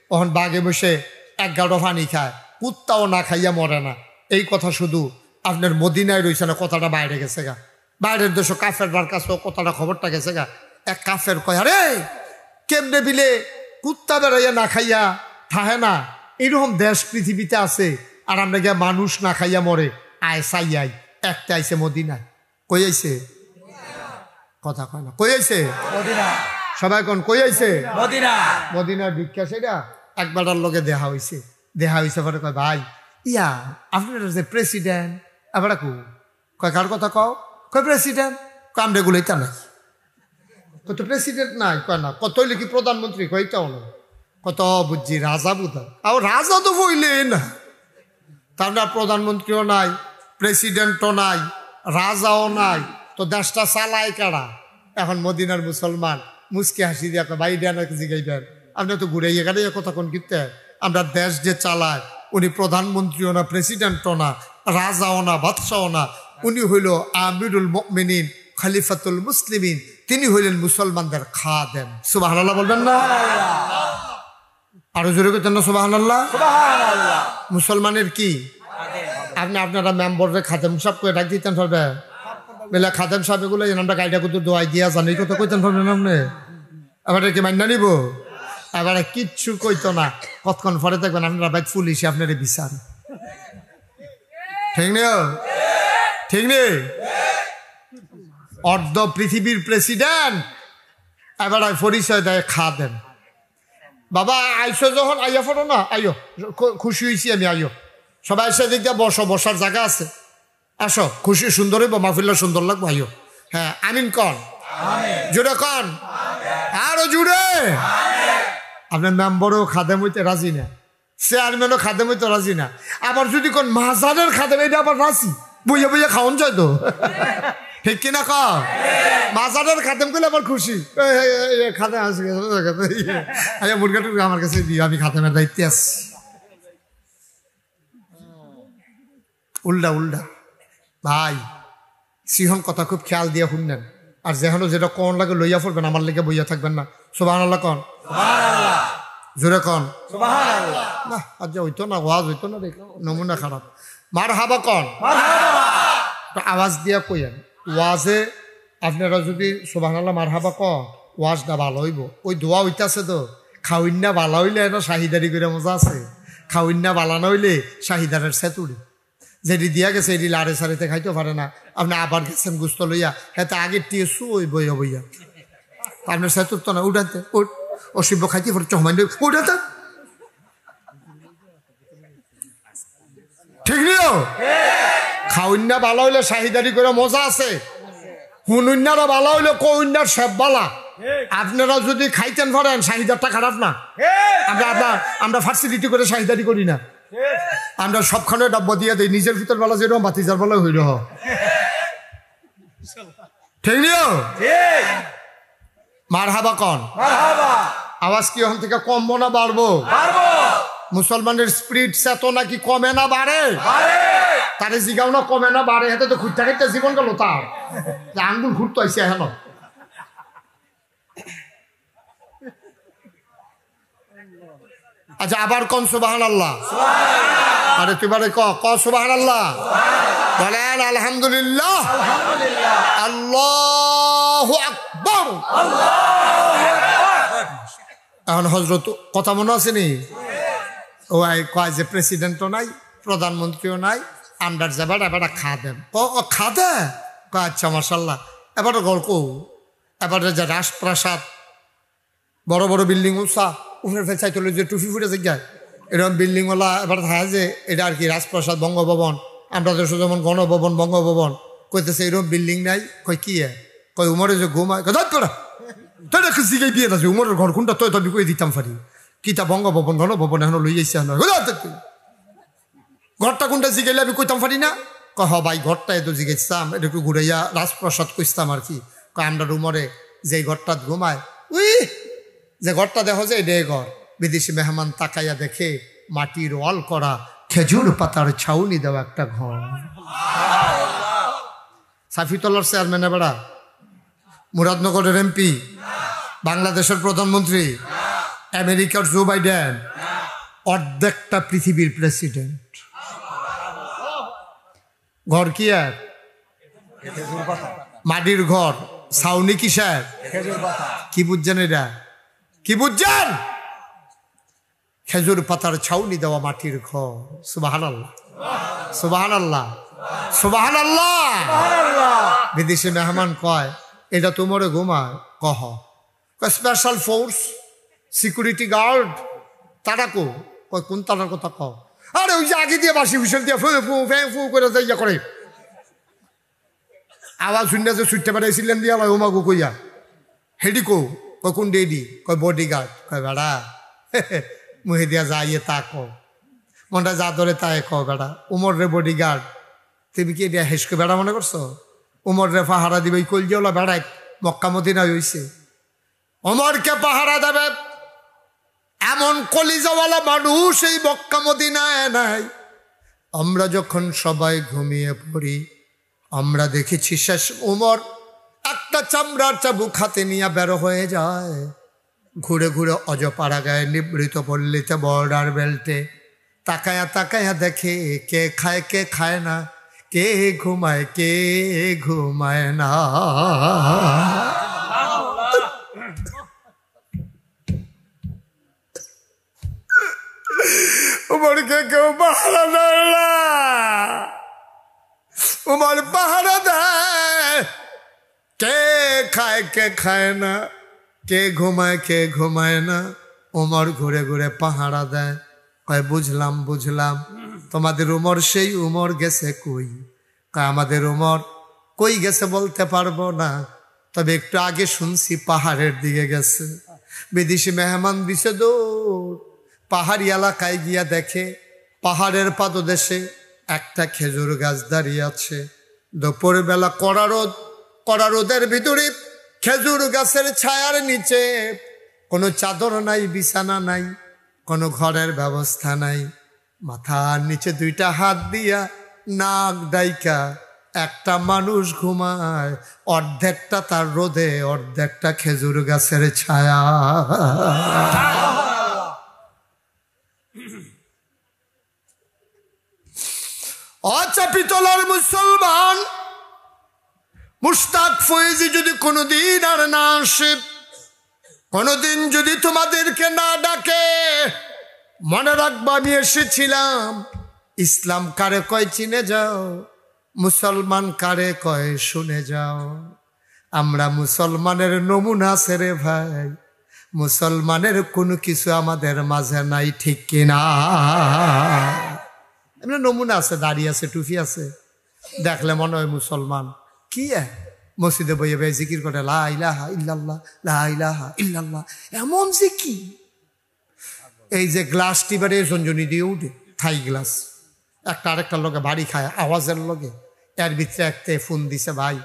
তখন বাঘে বসে 11 পানি খায় কুত্তাও না খাইয়া মরে না এই কথা শুধু আপনার মদিনায় রয়েছে না কথাটা বাইরে গেছে গা বাইরের দেশ কাফেরবার কাছেও কথাটা খবরটা গেছে গা এক কাফের কয় আরে কেমনে বিলে কুত্তা বেড়াইয়া না খাইয়া থাহে না এইরকম দেশ পৃথিবীতে আছে আর আমরা গিয়া মানুষ না খাইয়া মরে সাইয়াই একটা আইছে মদিনায় কই আইছে কথা কয় না কই আইছে সবাই কোন কই আইছে মদিনার ভিক্ষা সেটা একবারটার লোকে দেখা হয়েছে পরে কয় ভাই ইয়া আপনার যে প্রেসিডেন্ট আবার কয় কার কথা কয় প্রেসিডেন্ট কাম রেগুলেটা নাই কত প্রেসিডেন্ট নাই কয় না কত হইলে কি প্রধানমন্ত্রী কইটাও না কত বুঝছি রাজা বুধা আর রাজা তো বইলে না তার না প্রধানমন্ত্রীও নাই প্রেসিডেন্টও নাই রাজাও নাই তো দেশটা চালায় কারা এখন মদিনার মুসলমান মুসকে হাসি দিয়া ভাই দেন জিগাইবেন আপনি তো ঘুরে গেলে কথা কোন কিনতে আমরা দেশ যে চালায় উনি প্রধানমন্ত্রীও না প্রেসিডেন্টও না রাজাও না বাদশাও না উনি হইল আমিরুল মুমিনিন খলিফাতুল মুসলিমিন তিনি হইলেন মুসলমানদের খাদেম সুবহানাল্লাহ বলবেন না আরো জোরে কইতেন না সুবহানাল্লাহ মুসলমানের কি আপনি আপনারা মেম্বারে খাদেম সাহেব করে ডাক দিতেন পারবে বেলা খাদেম সাহেব এগুলো আমরা গাইডা করতে দোয়াই দিয়া জানি কথা কইতেন পারবেন আপনি এবারে কি মান্য নিব এবারে কিচ্ছু কইতো না কতক্ষণ পরে দেখবেন আপনারা বাইক পুলিশে আপনার বিচার ঠিক নেই অর্ধ পৃথিবীর প্রেসিডেন্ট এবার পরিচয় দেয় খাদেম বাবা আইসো যখন আইয়া ফটো না আইও খুশি হয়েছি আমি আইও সবাই এসে দিক দিয়ে বসার জায়গা আছে আসো খুশি সুন্দর হইব মাহফিল্লা সুন্দর লাগবো আইও হ্যাঁ আমিন কন জুড়ে কন আরো জুড়ে আপনার মেম্বারও খাদেম হইতে রাজি না চেয়ারম্যানও খাদেম হইতে রাজি না আবার যদি কোন মাজারের খাদেম এটা আবার রাজি বইয়া বইয়া খাওয়ান যায় তো ঠিক কিনা ক মাজারের খাতেম করলে আবার খুশি খাতে আসে মুরগাটু আমার কাছে দিও, আমি খাতেমের দায়িত্বে আছি। উল্টা উল্টা ভাই সিহন কথা খুব খেয়াল দিয়ে শুনলেন, আর যেহেন যেটা কোন লাগে লইয়া পড়বেন, আমার লেগে বইয়া থাকবেন না। সুবহানাল্লাহ কন, জোরে কন না, আজ হইতো না, ওয়াজ হইতো না, নমুনা খারাপ। মারহাবা কন, আওয়াজ দিয়া কইয়েন। ওয়াজে আপনারা যদি সুবহানাল্লাহ মারহাবা কন, ওয়াজটা ভালো হইব। ওই দোয়া হইতাছে তো, খাওয়িন্না ভালো হইলে এটা শাহিদারি করে মজা আছে, খাওয়িন্না বালানো হইলে শাহিদারের সেতুড়ি যেটি দিয়া গেছে এটি লাড়ে সারিতে খাইতে পারে না। আপনি আবার গেছেন গুস্ত লইয়া, হ্যাঁ আগে টিয়েছু ওই বইয়া বইয়া আপনার সেতুর তো না, উঠাতে অসিব্য খাইতে পারে চহমান উঠাতে, ঠিক নিও। খাওয়িন্না ভালো হইলে শাহিদারি করে মজা আছে, হুনুন্নারা ভালো হইলে কউন্নার সব বালা। আপনারা যদি খাইতেন পারেন শাহিদারটা খারাপ না। আমরা ফার্সিলিটি করে শাহিদারি করি না, আমরা সবখানে ডাব্বা দিয়ে দিই, নিজের ভিতর বেলা যেরকম বাতিজার বেলা হইল। ঠিক নিও, মারহাবা কন। আওয়াজ কি ওখান থেকে কমবো না বাড়বো? মুসলমানের স্পিরিট চেতনা কি কমে না বাড়ে? তারে জিগাও না কমে না বাড়ে, হাতে তো খুঁজতে খাইতে জীবন গেল তার, আঙ্গুল ঘুরতে আইসে এখন। আচ্ছা আবার কন সুবহানাল্লাহ। আরে তুইবারে ক সুবহানাল্লাহ বলেন, আলহামদুলিল্লাহ, আল্লাহু আকবার। এখন হযরত কথা মনে আছে নি? ও কয় যে প্রেসিডেন্টও নাই, প্রধানমন্ত্রীও নাই, আন্ডার যাবার এবার খা দেন। খা দে, আচ্ছা মাশাল্লাহ। এবার গল্প, এবার যে রাজপ্রাসাদ, বড় বড় বিল্ডিং উঁচা, উফের ফেল চাইতে যে টুফি ফুটে যায়, এরকম বিল্ডিংওয়ালা এবার থাকে যে এটা আর কি রাজপ্রাসাদ, বঙ্গভবন, আমরা দেশে যেমন গণভবন, বঙ্গভবন কইতেছে, এরকম বিল্ডিং নাই। কই কি কই উমরে যে ঘুমায়, তোরা জিগাই বিয়ে আছে উমরের ঘর কোনটা, তো আমি কই দিতাম পারি কিতা বঙ্গভবন গণভবন এখন লই যাইছে, ঘরটা কোনটা জিগাইলে আমি কইতাম পারি না। হ ভাই ঘরটা এত জিগাইতাম, এটা একটু ঘুরাইয়া রাজপ্রাসাদ কইতাম আর কি। আমরা উমরে যে ঘরটা ঘুমায়, উই যে ঘরটা দেখো যে এটাই ঘর। বিদেশি মেহমান তাকাইয়া দেখে মাটির ওয়াল করা, খেজুর পাতার ছাউনি দেওয়া একটা ঘর। সাফিতলার চেয়ারম্যান বেড়া, মুরাদনগরের এমপি, বাংলাদেশের প্রধানমন্ত্রী, আমেরিকার জো বাইডেন, অর্ধেকটা পৃথিবীর প্রেসিডেন্ট। ঘর কি আর মাটির ঘর, ছাউনি কিসের? কি বুঝছেন এটা? কি বুঝছেন? খেজুর পাতার ছাউনি দেওয়া মাটির ঘর। সুবহানাল্লাহ, সুবহানাল্লাহ, সুবহানাল্লাহ। বিদেশি মেহমান কয় এটা তোমার ঘুমায়, কহ স্পেশাল ফোর্স, সিকিউরিটি গার্ড, তারা কো কয় কোন তারার কথা কও? আরে ওই যে আগে দিয়ে বাসি হুইসেল দিয়ে ফু ফু ফু করে ইয়া করে আওয়াজ শুনে যে ছুটতে পাঠাইছিলেন দিয়া ভাই ওমাগো কইয়া হেডি কো কয় কোন ডেডি? কয় বডি গার্ড। কয় বেড়া মুহে দিয়া যাইয়ে তা কো, মনটা যা ধরে তাই ক বেড়া। উমর রে বডি গার্ড, তুমি কি এটা হেসকে বেড়া মনে করছো? উমর রে পাহারা দিবে কলজিওলা বেড়ায় মক্কা মদিনা হইছে, ওমরকে পাহারা দেবে এমন কলিজাওয়ালা মানুষ এই মক্কা মদিনায় নাই। আমরা যখন সবাই ঘুমিয়ে পড়ি, আমরা দেখেছি শেষ উমর একটা চামড়ার চাবুক হাতে নিয়ে বেরো হয়ে যায়, ঘুরে ঘুরে অজপাড়া গায়ে নিবৃত পল্লীতে বর্ডার বেল্টে তাকায়া তাকায়া দেখে কে খায় কে খায় না, কে ঘুমায় না। উমরকে কেউ পাহারা দেয় না, উমর পাহারা দেয় কে খায় না, কে ঘুমায় না। উমর ঘুরে ঘুরে পাহারা দেয়। কয় বুঝলাম তোমাদের উমর সেই উমর গেছে কই? কয় আমাদের উমর কই গেছে বলতে পারবো না, তবে একটু আগে শুনছি পাহাড়ের দিকে গেছে। বিদেশি মেহমান দিছে দৌড়, পাহাড়ি এলাকায় গিয়া দেখে পাহাড়ের পাদদেশে একটা খেজুর গাছ দাঁড়িয়ে আছে। দুপুরবেলা কড়া রোদ, কড়া রোদের ভিতরে খেজুর গাছের ছায়ার নিচে, কোনো চাদর নাই, বিছানা নাই, কোনো ঘরের ব্যবস্থা নাই, মাথার নিচে দুইটা হাত দিয়া নাক ডাইকা একটা মানুষ ঘুমায়, অর্ধেকটা তার রোদে, অর্ধেকটা খেজুর গাছের ছায়া। অচাপিতলার মুসলমান মুশতাক ফয়েজি যদি কোনোদিন আর না আসে, কোনোদিন যদি তোমাদেরকে না ডাকে, মনে রাখবা আমি এসেছিলাম। ইসলাম কারে কয় চিনে যাও, মুসলমান কারে কয় শুনে যাও। আমরা মুসলমানের নমুনা আছে রে ভাই, মুসলমানের কোনো কিছু আমাদের মাঝে নাই, ঠিক কিনা? এমনি নমুনা আছে, দাড়ি আছে, টুপি আছে, দেখলে মনে হয় মুসলমান। কি মসজিদে বইয়ে বইয়ে জিকির করে লা ইলাহা ইল্লাল্লাহ, লা ইলাহা ইল্লাল্লাহ, এমন জিকির। এই যে গ্লাস টিবারে জঞ্জনি দিয়ে উঠে, থাই গ্লাস, একটা আরেকটার লগে বাড়ি খায় আওয়াজের লগে, এর ভিতরে একটা ফোন দিছে, ভাই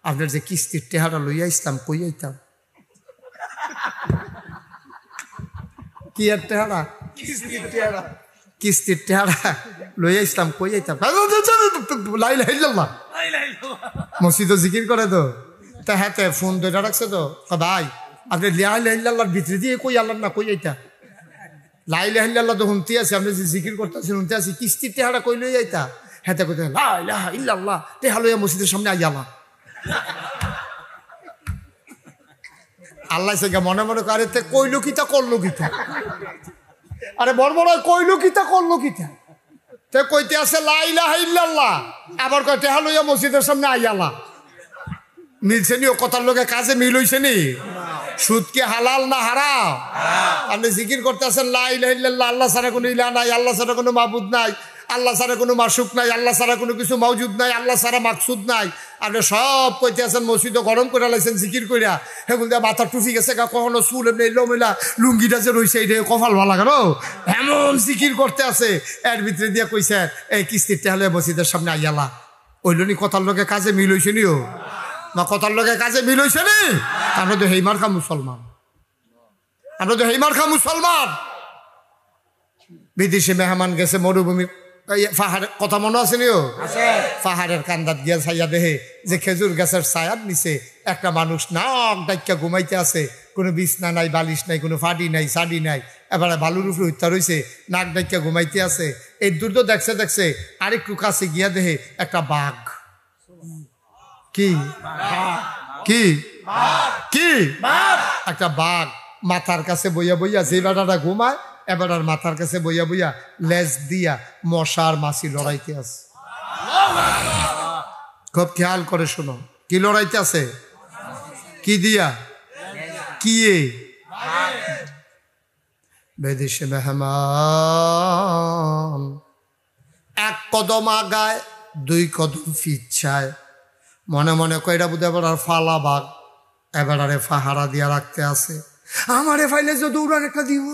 আপনার যে কিস্তির টেহারা লইয়া ইসলাম কই আইতাম। কি আর টেহারা? কিস্তির টেহারা লইয়া ইসলাম কই আইতাম। লা ইলাহা ইল্লাল্লাহ মসজিদ জিকির করে তো, তা হ্যাঁ ফোন ধরে রাখছে তো, ভাই আপনি লা ইলাহা ইল্লাল্লাহর ভিতরে দিয়ে কই আল্লাহ না কই আইতা। লা ইলাহা ইল্লাল্লাহ তো শুনতে আছে, আপনি যে জিকির করতেছেন শুনতে আছি, কিস্তির টেহারা কই লই আইতা। হ্যাঁ কইতে লা ইলাহা ইল্লাল্লাহ টেহা লইয়া মসজিদের সামনে আইয়ালা। আল্লাহ সে মনে মনে করে তে কইলো কিতা করলো কিতা, আরে বড় বড় কইলো কিতা করলো কিতা, তে কইতে আছে লা ইলাহা ইল্লাল্লাহ, আবার কয় টেহা লইয়া মসজিদের সামনে আইয়ালা। মিলছে নি ও কথার লোকে কাজে মিল হইছে নি? সুদ কি হালাল না হারাম? আপনি জিকির করতে আছেন লা ইলাহা ইল্লাল্লাহ, আল্লাহ ছাড়া কোনো ইলাহ নাই, আল্লাহ ছাড়া কোনো মাবুদ নাই, আল্লাহ ছাড়া কোনো মাসুক নাই, আল্লাহ ছাড়া কোনো কিছু মওজুদ নাই, আল্লাহ ছাড়া মাকসুদ নাই। আপনি সব কইতে আছেন, মসজিদে গরম করে লাইছেন জিকির কইরা, হেগুল দিয়ে মাথা টুফি গেছে, কখনো চুল এমনি লোমেলা, লুঙ্গিটা যে রইছে এটা কপাল ভালো কেন, এমন জিকির করতে আছে। এর ভিতরে দিয়ে কইছে এই কিস্তির টেহালে মসজিদের সামনে আইয়ালা। ওইল নি কথার লোকে কাজে মিল হইছে নিও না, কথার লোকে কাজে মিল হইছে নি? আমরা তো হেইমার খা মুসলমান, আমরা তো হেইমার খা মুসলমান। বিদেশে মেহমান গেছে মরুভূমি পাহাড়ের কথা মনে আছে নিও? পাহাড়ের কান্দাত গিয়া ছাইয়া দেহে যে খেজুর গাছের ছায়ার নিচে একটা মানুষ নাক ডাইকা ঘুমাইতে আছে, কোনো বিছনা নাই, বালিশ নাই, কোনো ফাটি নাই, শাড়ি নাই, এবারে বালুর উপরে হত্যা রয়েছে, নাক ডাইকা ঘুমাইতে আছে। এই দূর তো দেখছে দেখছে আরেকটু কাছে গিয়া দেহে একটা বাঘ। কি কি কি একটা বাঘ মাথার কাছে বইয়া বইয়া, যে বেটাটা ঘুমায় এবার আর মাথার কাছে বইয়া বইয়া লেজ দিয়া মশার মাছি লড়াইতে আছে। খুব খেয়াল করে শোনো, কি লড়াইতে আছে? কি দিয়া? কি? বিদেশে মেহমান এক কদম আগায়, দুই কদম পিছায়, মনে মনে কয়টা বুধ এবার আর ফালা বাঘ, এবার আরে ফাহারা দিয়া রাখতে আছে, আমারে ফাইলে যে দৌড়ার একটা দিব,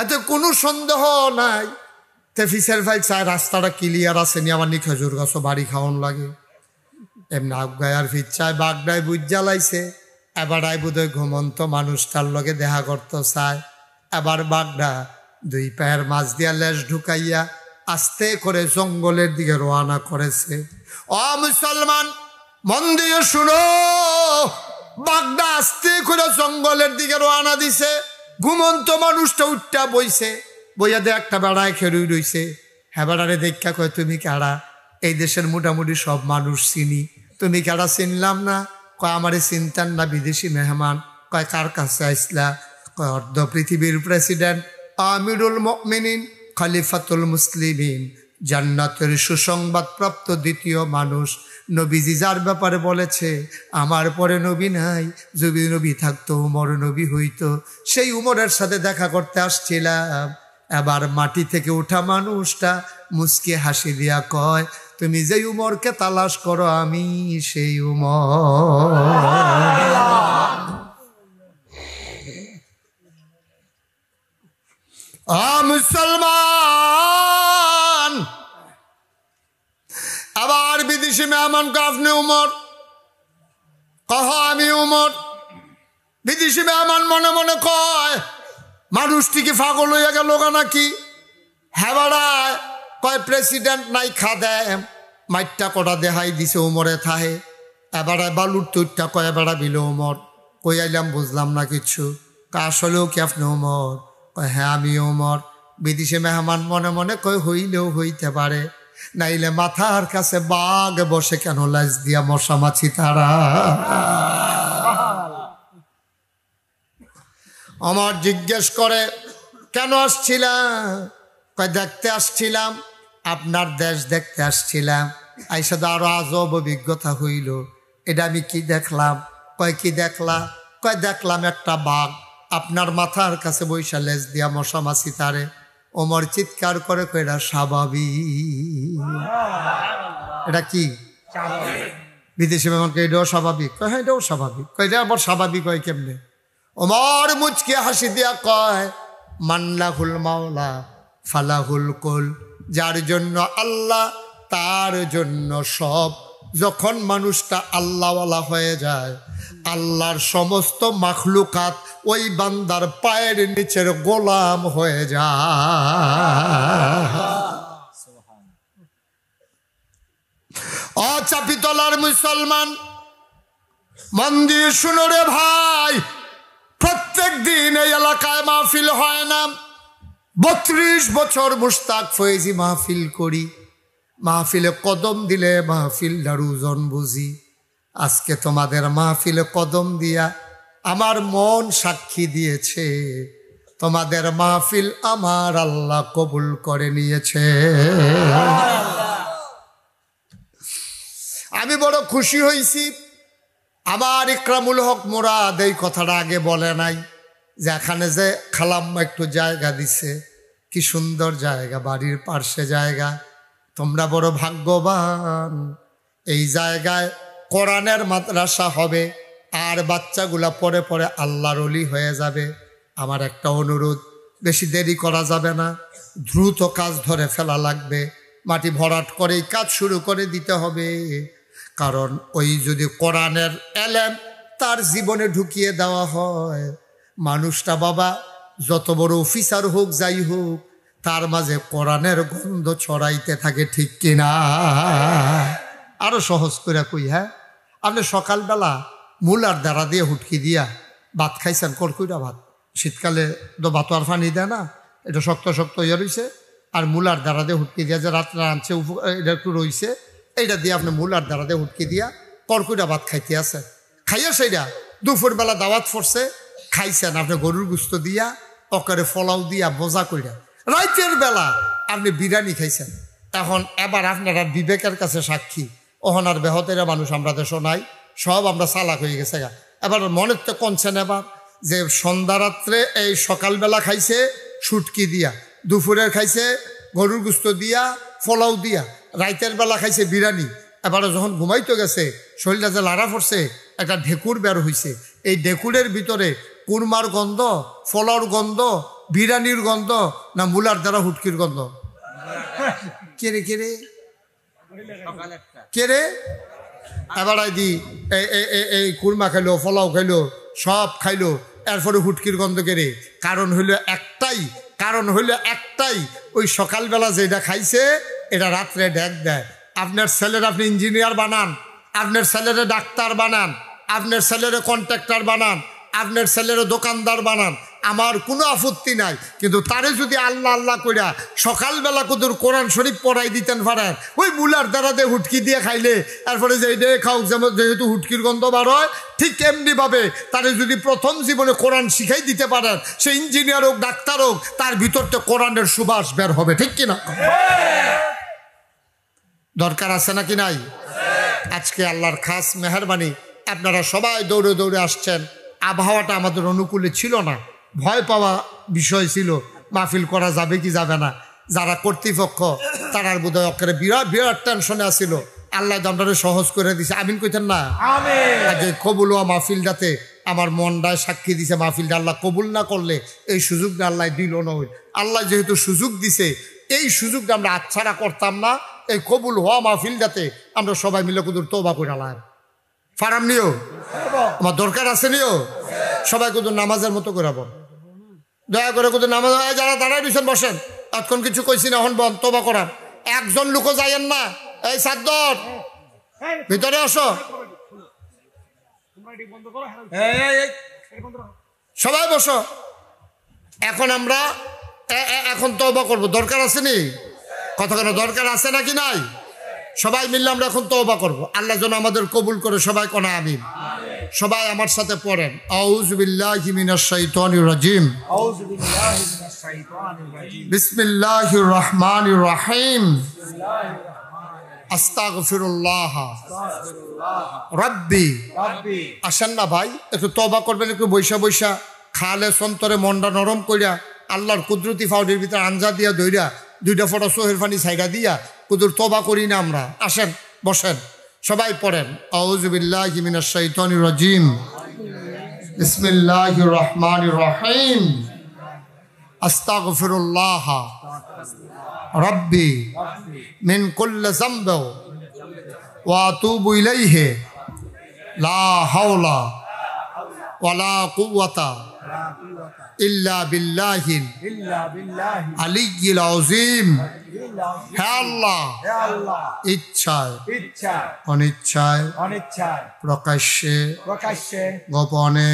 এতে কোনো সন্দেহ নাই। তে ফিসের ভাই চায় রাস্তাটা ক্লিয়ার আছে নি, আমার নি খেজুর গাছও বাড়ি খাওয়ান লাগে, এমনি আগায় আর ফিরচায় বাঘটায় বুঝ জ্বালাইছে, এবার আই বোধহয় ঘুমন্ত মানুষটার লগে দেখা করতে চায়। এবার বাঘটা দুই পায়ের মাছ দিয়া লেজ ঢুকাইয়া আস্তে করে জঙ্গলের দিকে রওনা করেছে। ও মুসলমান মন দিয়ে শুনো, বাঘটা আস্তে করে জঙ্গলের দিকে রওনা দিছে। ঘুমন্ত মানুষটা উঠটা বইছে, বইয়া দিয়ে একটা বেড়ায় খেরুই রইছে। হ্যাঁ বেড়ারে দেখা কয় তুমি কারা? এই দেশের মোটামুটি সব মানুষ চিনি, তুমি কারা? চিনলাম না। কয় আমারে চিনতেন না, বিদেশি মেহমান। কয় কার কাছে আইসলা? কয় অর্ধ পৃথিবীর প্রেসিডেন্ট, আমিরুল মুমিনিন, খলিফাতুল মুসলিমিন, জান্নাতের সুসংবাদ প্রাপ্ত দ্বিতীয় মানুষ। নবীজি যার ব্যাপারে বলেছে আমার পরে নবী নাই, যদি নবী থাকতো উমর নবী হইতো, সেই উমরের সাথে দেখা করতে আসছিলাম। এবার মাটি থেকে ওঠা মানুষটা মুচকে হাসি দিয়া কয় তুমি যেই উমরকে তালাশ করো আমি সেই উমর। মুসলমান আবার বিদেশি মেহমান আপনি উমর, কহ আমি উমর। বিদেশি মেহমান মনে মনে কয় মানুষটি কি পাগল হইয়া গেল নাকি? হ্যাঁ বাড়ায় কয় প্রেসিডেন্ট নাই খাদেম মাইটটা কটা দেখাই দিছে উমরে থাহে। এবারে বালুর তুইটা কয় এবারে বিল উমর। কই আইলাম বুঝলাম না কিছু। আসলেও কি আপনি উমর? কয় হ্যাঁ আমি উমর। বিদেশি মেহমান মনে মনে কয় হইলেও হইতে পারে, নাইলে মাথার কাছে বাঘ বসে কেন লাজ দিয়া মশা মাছি তারা। আমার জিজ্ঞেস করে কেন আসছিলাম? কয় দেখতে আসছিলাম, আপনার দেশ দেখতে আসছিলাম। আইসা তো আরো আজব অভিজ্ঞতা হইল। এটা আমি কি দেখলাম? কয় কি দেখলা? কয় দেখলাম একটা বাঘ আপনার মাথার কাছে বৈশা লেজ দিয়া মশা মাছি তারে। ওমর চিৎকার করে কয় এটা স্বাভাবিক। এটা কি বিদেশি মেহমানকে এটাও স্বাভাবিক? কয় হ্যাঁ এটাও স্বাভাবিক। কয় এটা আবার স্বাভাবিক হয় কেমনে? ওমর মুচকে হাসি দিয়া কয় মান্লাহুল মাওলা ফালাহুল কুল। যার জন্য আল্লাহ তার জন্য সব। যখন মানুষটা আল্লাহওয়ালা হয়ে যায়, আল্লাহর সমস্ত মাখলুকাত ওই বান্দার পায়ের নিচের গোলাম হয়ে যায়। চাপিতলার মুসলমান মন দিয়ে শুনো রে ভাই, প্রত্যেক দিন এই এলাকায় মাহফিল হয় না। 32 বছর মুশতাক ফয়েজি মাহফিল করি। মাহফিলে কদম দিলে মাহফিলটার ওজন বুঝি। আজকে তোমাদের মাহফিলে কদম দিয়া আমার মন সাক্ষী দিয়েছে তোমাদের মাহফিল আমার আল্লাহ কবুল করে নিয়েছে। আমি বড় খুশি হয়েছি। আমার ইকরামুল হক মুরাদ এই কথাটা আগে বলে নাই যে এখানে যে খালাম্মা একটু জায়গা দিছে, কি সুন্দর জায়গা, বাড়ির পার্শ্বে জায়গা। তোমরা বড় ভাগ্যবান। এই জায়গায় কোরআনের মাদ্রাসা হবে আর বাচ্চাগুলা পরে পরে আল্লাহর ওলি হয়ে যাবে। আমার একটা অনুরোধ, বেশি দেরি করা যাবে না, দ্রুত কাজ ধরে ফেলা লাগবে। মাটি ভরাট করেই কাজ শুরু করে দিতে হবে। কারণ ওই যদি কোরআনের এলেম তার জীবনে ঢুকিয়ে দেওয়া হয়, মানুষটা বাবা যত বড় অফিসার হোক যাই হোক তার মাঝে কোরআনের গন্ধ ছড়াইতে থাকে, ঠিক কিনা? আরো সহজ করে কই, হ্যাঁ আপনি সকালবেলা মূলার দ্বারা দিয়ে হুটকি দিয়া ভাত খাইছেন, কড়কুইটা ভাত। শীতকালে তো ভাত আর পানি দেয় না, এটা শক্ত শক্ত ইয়ে রয়েছে। আর মূলার দ্বারা দিয়ে হুটকি দিয়া যে রাত্রে আনছে এটা একটু রয়েছে, এইটা দিয়ে আপনি মূলার দ্বারা দিয়ে হুটকি দিয়া কড়কুইটা ভাত খাইতে আছে। খাইয়া সেইটা দুপুরবেলা দাওয়াত পড়ছে, খাইছেন আপনি গরুর গুস্ত দিয়া, অকারে ফলাও দিয়া বোঝা কইরা। রাইতের বেলা আপনি বিরিয়ানি খাইছেন। এখন এবার আপনারা বিবেকের কাছে সাক্ষী, ওহনার বেহতেরা মানুষ আমরা দেশ নাই, সব আমরা চালাক হয়ে গেছে গা। এবার মনের তো কনছেন এবার যে সন্ধ্যা রাত্রে এই সকালবেলা খাইছে শুটকি দিয়া, দুপুরের খাইছে গরুর গুস্ত দিয়া ফলাও দিয়া, রাইতের বেলা খাইছে বিরিয়ানি। এবারে যখন ঘুমাইতে গেছে শরীরটা যে লাড়া পড়ছে, একটা ঢেকুর বের হইছে। এই ঢেকুরের ভিতরে কুরমার গন্ধ, ফলার গন্ধ, বিরিয়ানির গন্ধ না মূলার দ্বারা হুটকির গন্ধ? কেরে কেরে কেরে এবার দি এই কুরমা খাইলো, ফলাও খাইলো, সব খাইলো, এরপরে হুটকির গন্ধ কেরে? কারণ হইল একটাই, ওই সকালবেলা যেটা খাইছে এটা রাত্রে ডেক দেয়। আপনার ছেলের আপনি ইঞ্জিনিয়ার বানান, আপনার ছেলেরে ডাক্তার বানান, আপনার ছেলেরে কন্ট্রাক্টর বানান, আপনার ছেলেরে দোকানদার বানান, আমার কোনো আপত্তি নাই। কিন্তু তারে যদি আল্লাহ আল্লাহ কইরা সকালবেলা কদুর কোরআন শরীফ পড়াই দিতেন পারেন, ওই মূলার দ্বারা দিয়ে হুটকি দিয়ে খাইলে এরপরে যে এইটাই খাও, যেমন যেহেতু হুটকির গন্ধ বার হয়, ঠিক এমনিভাবে তারে যদি প্রথম জীবনে কোরআন শিখাই দিতে পারেন, সে ইঞ্জিনিয়ার হোক ডাক্তার হোক, তার ভিতরতে কোরআনের সুবাস বের হবে, ঠিক কিনা? দরকার আছে নাকি নাই? আজকে আল্লাহর খাস মেহেরবানি, আপনারা সবাই দৌড়ে দৌড়ে আসছেন। আবহাওয়াটা আমাদের অনুকূলে ছিল না, ভয় পাওয়া বিষয় ছিল, মাহফিল করা যাবে কি যাবে না। যারা কর্তৃপক্ষ তারার বোধহয় অক্ষরে বিরাট বিরাট টেনশনে আসছিল। আল্লাহ দণ্ডারে সহজ করে দিছে, আমিন কইতেন না? আগে কবুল হওয়া মাহফিলটাতে আমার মনটায় সাক্ষী দিছে, মাহফিলটা আল্লাহ কবুল না করলে এই সুযোগটা আল্লাহ দিল না। আল্লাহ যেহেতু সুযোগ দিছে, এই সুযোগটা আমরা আচ্ছাড়া করতাম না। এই কবুল হওয়া মাহফিলটাতে আমরা সবাই মিলে কুদুর তওবা করে আলাম, ফারাম নিও, আমার দরকার আছে নিও। সবাই কিন্তু নামাজের মতো করে বল, দয়া করে কিন্তু নামাজ। যারা দাঁড়ায় দিচ্ছেন বসেন, এতক্ষণ কিছু কইছি না, এখন বল তোবা করার। একজন লোকও যাইয়েন না। এই সাদ্দর ভিতরে আসো, সবাই বসো। এখন আমরা এখন তওবা করব, দরকার আছে নি? কথা কেন দরকার আছে নাকি নাই? সবাই মিললে আমরা এখন তওবা করব। আল্লাহ যেন আমাদের কবুল করে। সবাই কোনা আমিন। সবাই আমার সাথে পড়েন, আউযু বিল্লাহি মিনাশ শাইতানির রাজিম, বিসমিল্লাহির রহমানির রহিম, আস্তাগফিরুল্লাহ রাব্বি। আসেন না ভাই, একটু তওবা করবেন, একটু বৈশা বৈশা খালে সন্তরে মনটা নরম কইরা আল্লাহর কুদরতি ফাউডের ভিতরে আঞ্জা দিয়া দইরা দুইটা ফোঁটা চোখের পানি ছাইড়া দিয়া কুদুর তওবা করি না আমরা। আসেন বসেন, সবাই পড়েন, আউযু বিল্লাহি মিনাশ শাইতানির রাজিম, বিসমিল্লাহির রহমানির রহিম, আস্তাগফিরুল্লাহ রাব্বি মিন কুল্লি যামব ওয়া আতুবু ইলাইহি লা হাওলা ওয়ালা কুওয়াতা ইল্লা বিল্লাহিল আলিয়্যিল আযীম। হে আল্লাহ, ইচ্ছায় অনিচ্ছায় প্রকাশ্যে গোপনে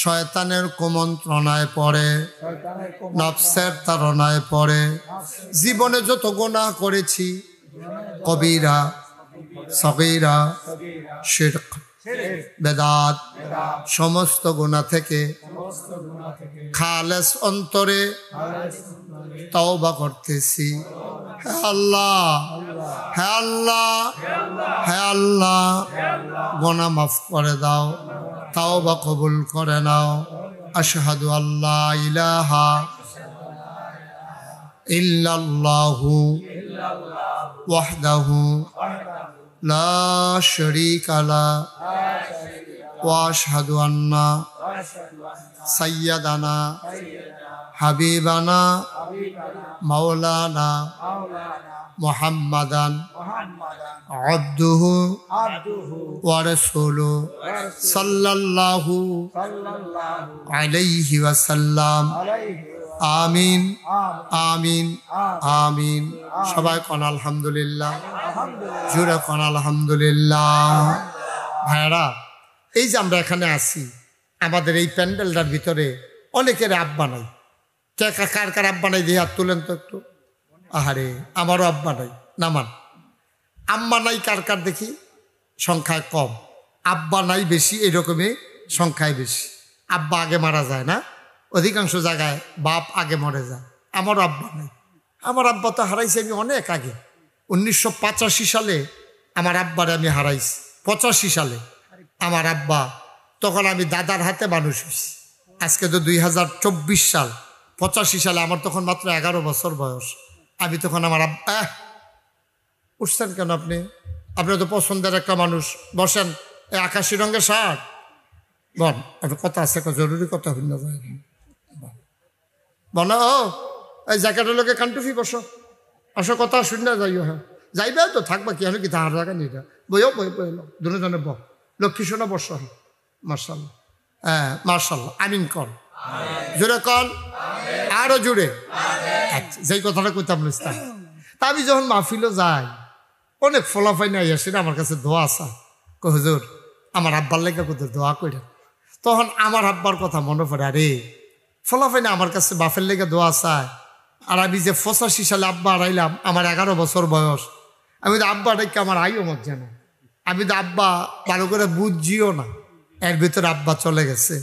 শয়তানের কুমন্ত্রণায় পড়ে, নফসের তাড়নায় পড়ে জীবনে যত গুনাহ করেছি, কবিরা সগীরা শিরক বেদাত সমস্ত গুনাহ থেকে খালেস অন্তরে তওবা করতেছি। হে আল্লাহ, হে আল্লাহ, হে আল্লাহ, গুনাহ মাফ করে দাও, তওবা কবুল করে নাও। আশহাদু আল্লা ইলাহা ইল্লাল্লাহু ওয়াহদাহু লা শারীকা লাহু ওয়া আশহাদু আন্না সাইয়্যিদানা হাবিবানা মাওলানা মুহাম্মাদান আবদুহু ওয়া রাসূলুহু সাল্লাল্লাহু আলাইহি ওয়াসাল্লাম। আমিন আমিন আমিন। সবাই কোন আলহামদুলিল্লাহ, জোরে কোন আলহামদুলিল্লাহ। ভাইরা, এই যে আমরা এখানে আছি, আমাদের এই প্যান্ডেলটার ভিতরে অনেকের আব্বা নাই। কার কার আব্বা নাই দিয়ে হাত তুলেন তো একটু। আহারে, আমারও আব্বা নাই, নামান। আম্মা নাই কার কার দেখি? সংখ্যায় কম। আব্বা নাই বেশি, এরকমই সংখ্যায় বেশি। আব্বা আগে মারা যায় না, অধিকাংশ জায়গায় বাপ আগে মরে যায়। আমারও আব্বা নাই। আমার আব্বা তো হারাইছি আমি অনেক আগে, 1985 সালে আমার আব্বারে আমি হারাইছি। 85 সালে আমার আব্বা, তখন আমি দাদার হাতে মানুষ হয়েছি। আজকে তো 2024 সাল, 85 সালে আমার তখন মাত্র 11 বছর বয়স। আমি তখন আমার আব্বা। উঠছেন কেন আপনি? আপনার তো পছন্দের একটা মানুষ। বসেন। এই আকাশি রঙের শার্ট বল, একটা কথা আছে, জরুরি কথা ভিন্ন যায় বলো। ও এই জ্যাকেটের লোকে কান্টুফি বসো, আসো, কথা শুনে যাইও। হ্যাঁ যাইবে তো, থাকবা কি? আমি কি তাহার জায়গা নিয়ে বইও বই বইল দুজনে বহ। লক্ষ্মী শোনা বসো। মার্শাল্লাহ, হ্যাঁ মার্শাল্লাহ। আমিন কর, জোরে কর, আরো জোরে। আচ্ছা, যেই কথাটা কইতাম ইসলাম। তা আমি যখন মাহফিলও যাই, অনেক ফলাফাই নাই আসে না, আমার কাছে দোয়া আসা। হুজুর আমার আব্বার লেগে কোথাও দোয়া করেন। তখন আমার আব্বার কথা মনে পড়ে, আরে ফলাফাই না আমার কাছে বাপের লেগে দোয়া চায়। আর আমি যে 85 সালে আব্বা হারাইলাম, আমার 11 বছর বয়স। আমি তো আব্বা ডেকে আমার আইও মত যেন। আমি তো আব্বা ভালো করে বুঝিও না, এর ভিতরে আব্বা চলে গেছে।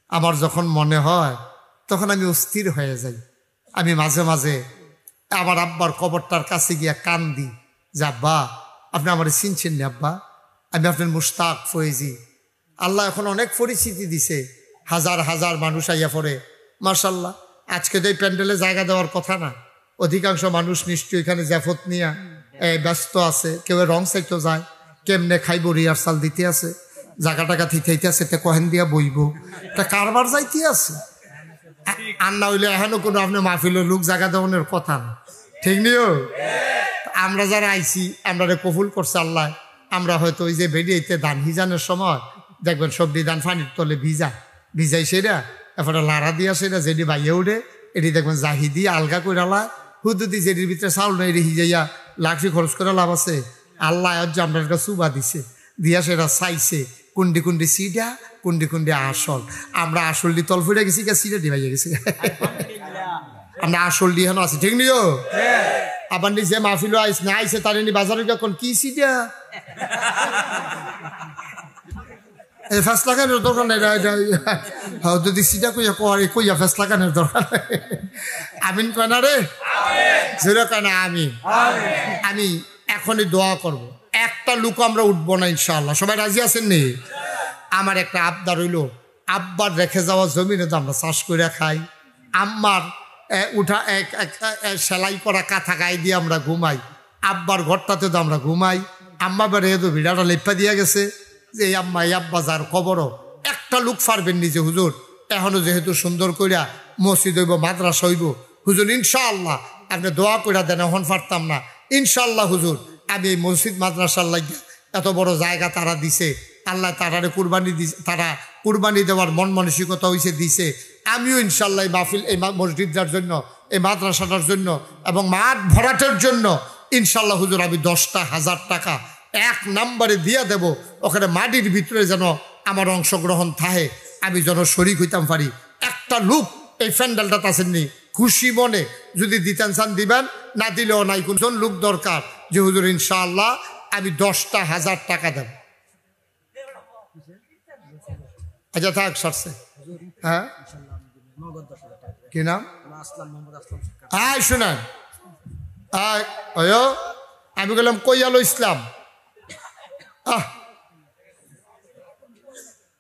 আমার যখন মনে হয় তখন আমি অস্থির হয়ে যাই। আমি মাঝে মাঝে আমার আব্বার কবরটার কাছে গিয়া কান্দি যে আব্বা আপনি আমার চিনছেন না আব্বা, আমি আপনার মুশতাক ফয়েজি। আল্লাহ এখন অনেক পরিচিতি দিছে, হাজার হাজার মানুষ আইয়া পড়ে। মার্শাল্লাহ, আজকে তো এই প্যান্ডেলে জায়গা দেওয়ার কথা না, অধিকাংশ মানুষ নিশ্চয়ই এখানে জ্যাফত নিয়ে ব্যস্ত আছে। কেউ রং সাইডও যায়, কেমনে খাইব রিহার্সাল দিতে আছে, জায়গা টাকা থিতে আছে, তে কহেন দিয়া বইব, তা কারবার যাইতে আছে। আর না হইলে এখনো কোনো আপনি মাহফিলের লোক জায়গা দেওয়ানোর কথা না, ঠিক নিও। আমরা যারা আইছি আমরা কবুল করছে আল্লাহ, আমরা হয়তো ওই যে বেরিয়েতে ধান হিজানোর সময় দেখবেন সবজি ধান পানির তলে ভিজাই সেটা এরপরে লাড়া দিয়া সেটা যেটি বাইয়ে উঠে এটি দেখবেন জাহি দিয়ে আলগা করে লা হুদুদি যেটির ভিতরে চাউল না এটি হিজাইয়া লাখি খরচ করে লাভ আছে আল্লাহ আপনার কাছে চুবা দিছে দিয়া সেটা চাইছে কুন্ডি কুন্ডি সিডা কুন্ডি কুন্ডি আসল আমরা আসল দিয়ে তল ফুটে গেছি সিডা দি বাইয়ে গেছি আমরা আসল দিয়ে হেন আছি ঠিক নিও আবার নিজে মাহফিল আইস না আইসে তার বাজারে যখন কি সিডা ফেসলা কানের দরকার নাই যদি সিটা কইয়া ফেসলা কানের দরকার আমিন কয় না রে জোরে কয় না আমি এখনই দোয়া করব একটা লোক আমরা উঠবো না ইনশাআল্লাহ সবাই রাজি আছেন নি আমার একটা আবদার হইল আব্বার রেখে যাওয়া জমিনে তো আমরা চাষ করে খাই আম্মার উঠা সেলাই করা কাঁথা গায়ে দিয়ে আমরা ঘুমাই আব্বার ঘরটাতে তো আমরা ঘুমাই আম্মা বেড়ে তো ভিড়াটা লেপা দিয়া গেছে যে আম্মা এই আব্বা যার খবরও একটা লোক পারবেন নিজে হুজুর এখনো যেহেতু সুন্দর কইরা মসজিদ হইব মাদ্রাসা হইব হুজুর ইনশাআল্লাহ আপনি দোয়া কইরা দেন এখন পারতাম না ইনশাআল্লাহ হুজুর আমি এই মসজিদ মাদ্রাসার লাগিয়া এত বড় জায়গা তারা দিছে আল্লাহ তারারে কুরবানি দিছে তারা কুরবানি দেওয়ার মন মানসিকতা হইছে দিছে আমিও ইনশাআল্লাহ এই মাহফিল এই মসজিদটার জন্য এই মাদ্রাসাটার জন্য এবং মাঠ ভরাটের জন্য ইনশাআল্লাহ হুজুর আমি 10,000 টাকা এক নম্বরে দিয়া দেব ওখানে মাটির ভিতরে যেন আমার অংশগ্রহণ থাকে আমি যেন শরিক হইতাম পারি একটা লোক এই প্যান্ডেলটা আসেননি খুশি মনে যদি দিতেন চান দিবেন না দিলেও নাই কোনজন লোক দরকার যে হুজুর ইনশাআল্লাহ আমি 10,000 টাকা দেব আচ্ছা থাক সারছে হ্যাঁ কি নাম আয় শুনেন আয় আমি বললাম কইয়ালো ইসলাম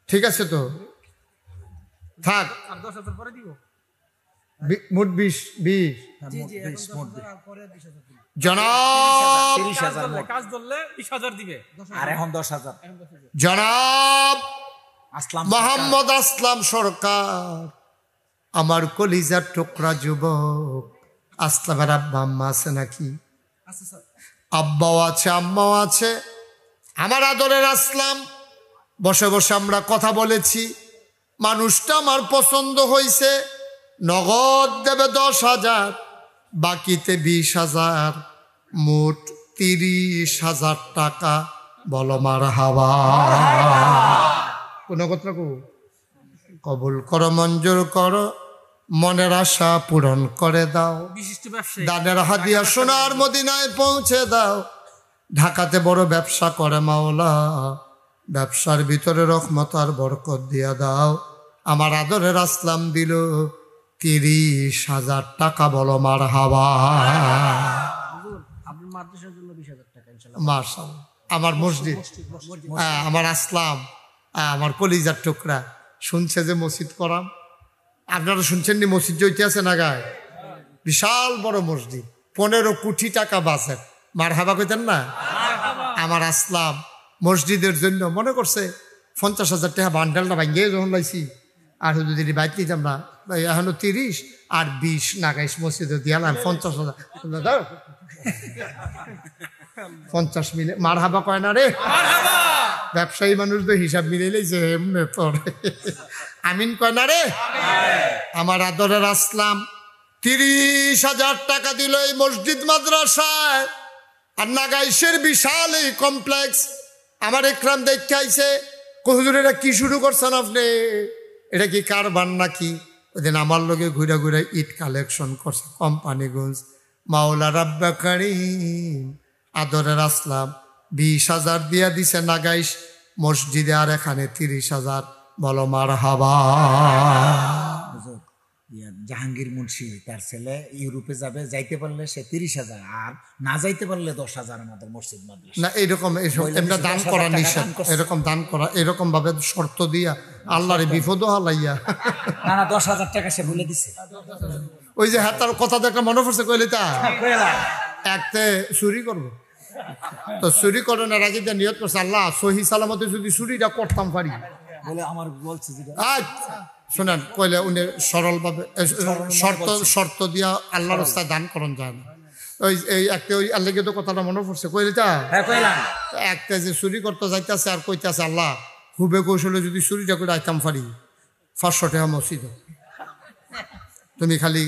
ঠিক আছে তো থাক মোট 20 জনাব জনাব মোহাম্মদ আসলাম সরকার আমার কলিজার টুকরা যুবক আসলামের আব্বা আম্মা আছে নাকি আব্বাও আছে আম্মাও আছে আমার আদরের আসলাম বসে বসে আমরা কথা বলেছি মানুষটা আমার পছন্দ হয়েছে নগদ দেবে 10,000 বাকিতে 20,000 মোট 30,000 টাকা বলো মারহাবা কোন কথা কবুল করো মঞ্জুর করো মনের আশা পূরণ করে দাও দানের হাদিয়া সোনার মদিনায় পৌঁছে দাও ঢাকাতে বড় ব্যবসা করে মাওলা ব্যবসার ভিতরে রহমত আর বরকত দিয়া দাও আমার আদরের আসলাম দিল 30,000 টাকা বলো মারহাবা মাশাআল্লাহ আমার মসজিদ আমার আসলাম আমার কলিজার টুকরা শুনছে যে মসজিদ করাম আপনারা শুনছেন নি মসজিদ জইতে আছে না গায়ে বিশাল বড় মসজিদ 15 কোটি টাকা বাজেট মারহাবা কইতেন না আমার আসলাম মসজিদের জন্য মনে করছে 50,000 টাকা বান্ডেলটা ভাঙ্গে যখন লাইছি আর যদি বাইক নিতাম না এখনো 30 আর 20 নাগাইশ মসজিদে দিয়ালাম 50,000 50 মিলে মারহাবা কয় না রে ব্যবসায়ী মানুষ তো হিসাব মিলাইলেই যে এমনি তোর আমিন কয় না রে আমার আদরের আসলাম 30,000 টাকা দিল এই মসজিদ মাদ্রাসায় আর নাগাইশের বিশাল এই কমপ্লেক্স আমার একরাম দেখতে আইছে হুজুর এটা কি শুরু করছেন আপনি এটা কি কারবার নাকি ওদিন আমার লগে ঘুরে ঘুরে ইট কালেকশন করছে কোম্পানিগঞ্জ মাওলা রাব্বা কারীম আদরের আসলাম 20,000 দিয়া দিছে নাগাইশ মসজিদে আর এখানে 30,000 বলো মারহাবা জাহাঙ্গীর মুন্সি তার ছেলে ইউরোপে যাবে যাইতে পারলে সে 30,000 আর না যাইতে পারলে 10,000 আমাদের মসজিদ মাদ্রাসা না এইরকম এমনি দান করা নিষেধ এরকম দান করা এরকম ভাবে শর্ত দিয়া আল্লাহরে বিপদও হালাইয়া না 10,000 টাকা সে বলে দিছে ওই যে হাতার কথা একটা মনে পড়ছে কইলে তা একতে চুরি করবো তো চুরি করানোর আগে নিয়ত করছে আল্লাহ সহি সালামতে যদি চুরিটা করতাম পারি বলে আমার বলছে শোনেন কইলে উনি সরলভাবে শর্ত দিয়া আল্লাহর রাস্তায় দান করন যায় না ওই এই একটা ওই আল্লাহকে তো কথাটা মনে পড়ছে কইলি তা হ্যাঁ কইলাম একটা যে চুরি করতে যাইতেছে আর কইতেছে আল্লাহ হুবে কৌশলে যদি চুরিটা করে আইতাম পারি 500 টাকা মসজিদ তুমি খালি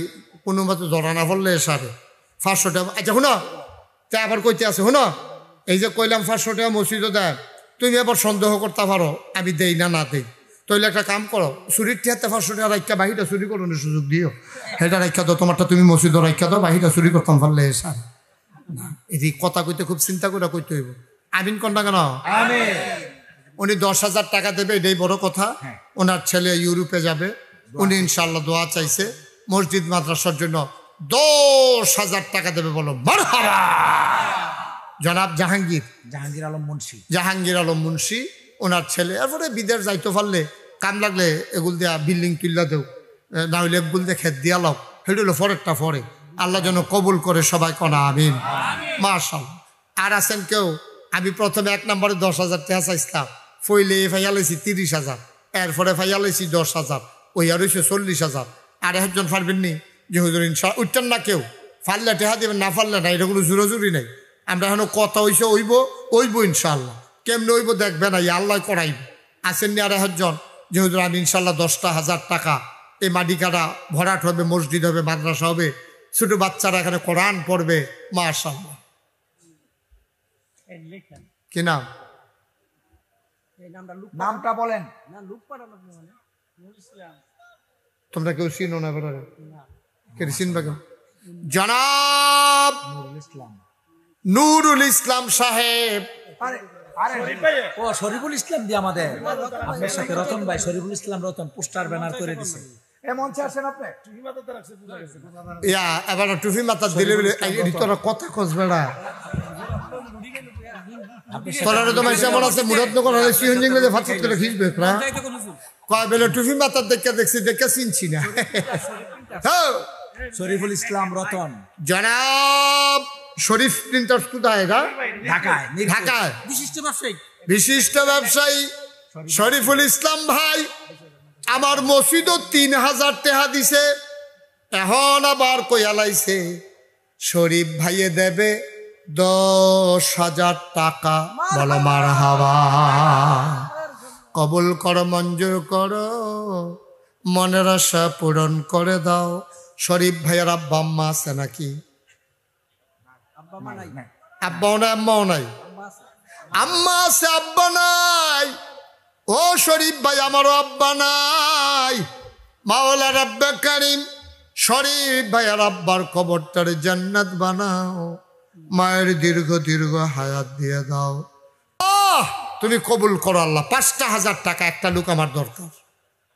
কোনো মতো ধরা না পড়লে সারে 500 টাকা আচ্ছা শুনো তা আবার কইতে আছে শুনো এই যে কইলাম 500 টাকা মসজিদও দেয় তুমি আবার সন্দেহ করতে পারো আমি দেই না না দেই তাহলে একটা কাম করো চুরির টিহাতে 500 টাকা রাখা বাহিটা চুরি করানোর সুযোগ দিও সেটা রাখা দাও তোমারটা তুমি মসজিদও রাখা দাও বাহিটা চুরি করতাম পারলে সার না এই কথা কইতে খুব চিন্তা করে কইতে হইব আমিন কোনটা কেন উনি 10,000 টাকা দেবে এটাই বড় কথা ওনার ছেলে ইউরোপে যাবে উনি ইনশাল্লাহ দোয়া চাইছে মসজিদ মাদ্রাসার জন্য 10,000 টাকা দেবে বলো মারহাবা জনাব জাহাঙ্গীর আলম মুন্সি ওনার ছেলে এরপরে বিদেশ যাইতে পারলে কাম লাগলে এগুল দিয়া বিল্ডিং তুল্লা দেও না হইলে এগুল দিয়ে খেত দিয়া লাও সেটা হলো ফরেরটা ফরে আল্লাহ যেন কবুল করে সবাই কনা আমিন মাশাআল্লাহ আর আছেন কেউ আমি প্রথমে 1 নম্বরে 10,000 টাকা চাইছিলাম ফইলে ফাইয়ালেছি 30,000 এরপরে ফাইয়ালেছি 10,000 ওই আর হইছে 40,000 আর একজন পারবেন নি যে হুজুর ইনশাআল্লাহ উঠতেন না কেউ ফাললে টেহা দেবেন না ফাললে না এটা কোনো জোরাজুরি নাই আমরা এখনো কথা হইছে ওইব ইনশাআল্লাহ কেমনে ওইব দেখবে না আল্লাহ করাইব আসেন নি আর একজন যে হুজুর আমি ইনশাআল্লাহ 10,000 টাকা এই মাডিকাটা ভরাট হবে মসজিদ হবে মাদ্রাসা হবে ছোট বাচ্চারা এখানে কোরআন পড়বে মাশাআল্লাহ কি নাম নামটা বলেন তোমরা কেউ চিনো না বেড়ারে কে চিনবা কেউ জনাব নুরুল ইসলাম সাহেব ও শরীফুল ইসলাম দিয়ে আমাদের আপনার সাথে রতন ভাই শরীফুল ইসলাম রতন পোস্টার ব্যানার করে দিছে এবার টুফি মাথা দিলে তোরা কথা খোঁজ বেড়া তোরা তো মানুষ এমন আছে মুরাদনগর হলে সিহনজিং ফাঁসত করে খিসবে কয় বেলে টুফি মাথার দেখে চিনছি না শরীফুল ইসলাম রতন জনাব শরীফ প্রিন্টার্স কোথায় এরা ঢাকায় বিশিষ্ট ব্যবসায়ী শরীফুল ইসলাম ভাই আমার মসজিদও 3,000 টাকা দিছে এখন আবার কইয়া লাইছে শরীফ ভাইয়ে দেবে 10,000 টাকা বলো মারহাবা কবুল করো মঞ্জুর করো মনের আশা পূরণ করে দাও শরীফ ভাইয়ের আব্বা আম্মা আছে নাকি আব্বাও নাই আম্মাও নাই আম্মা আছে আব্বা নাই ও শরীফ ভাই আমারও আব্বা নাই মাওলা রাব্বে কারিম শরীফ ভাইয়ের আব্বার কবরটারে জান্নাত বানাও মায়ের দীর্ঘ হায়াত দিয়ে দাও তুমি কবুল করো আল্লাহ 5,000 টাকা একটা লোক আমার দরকার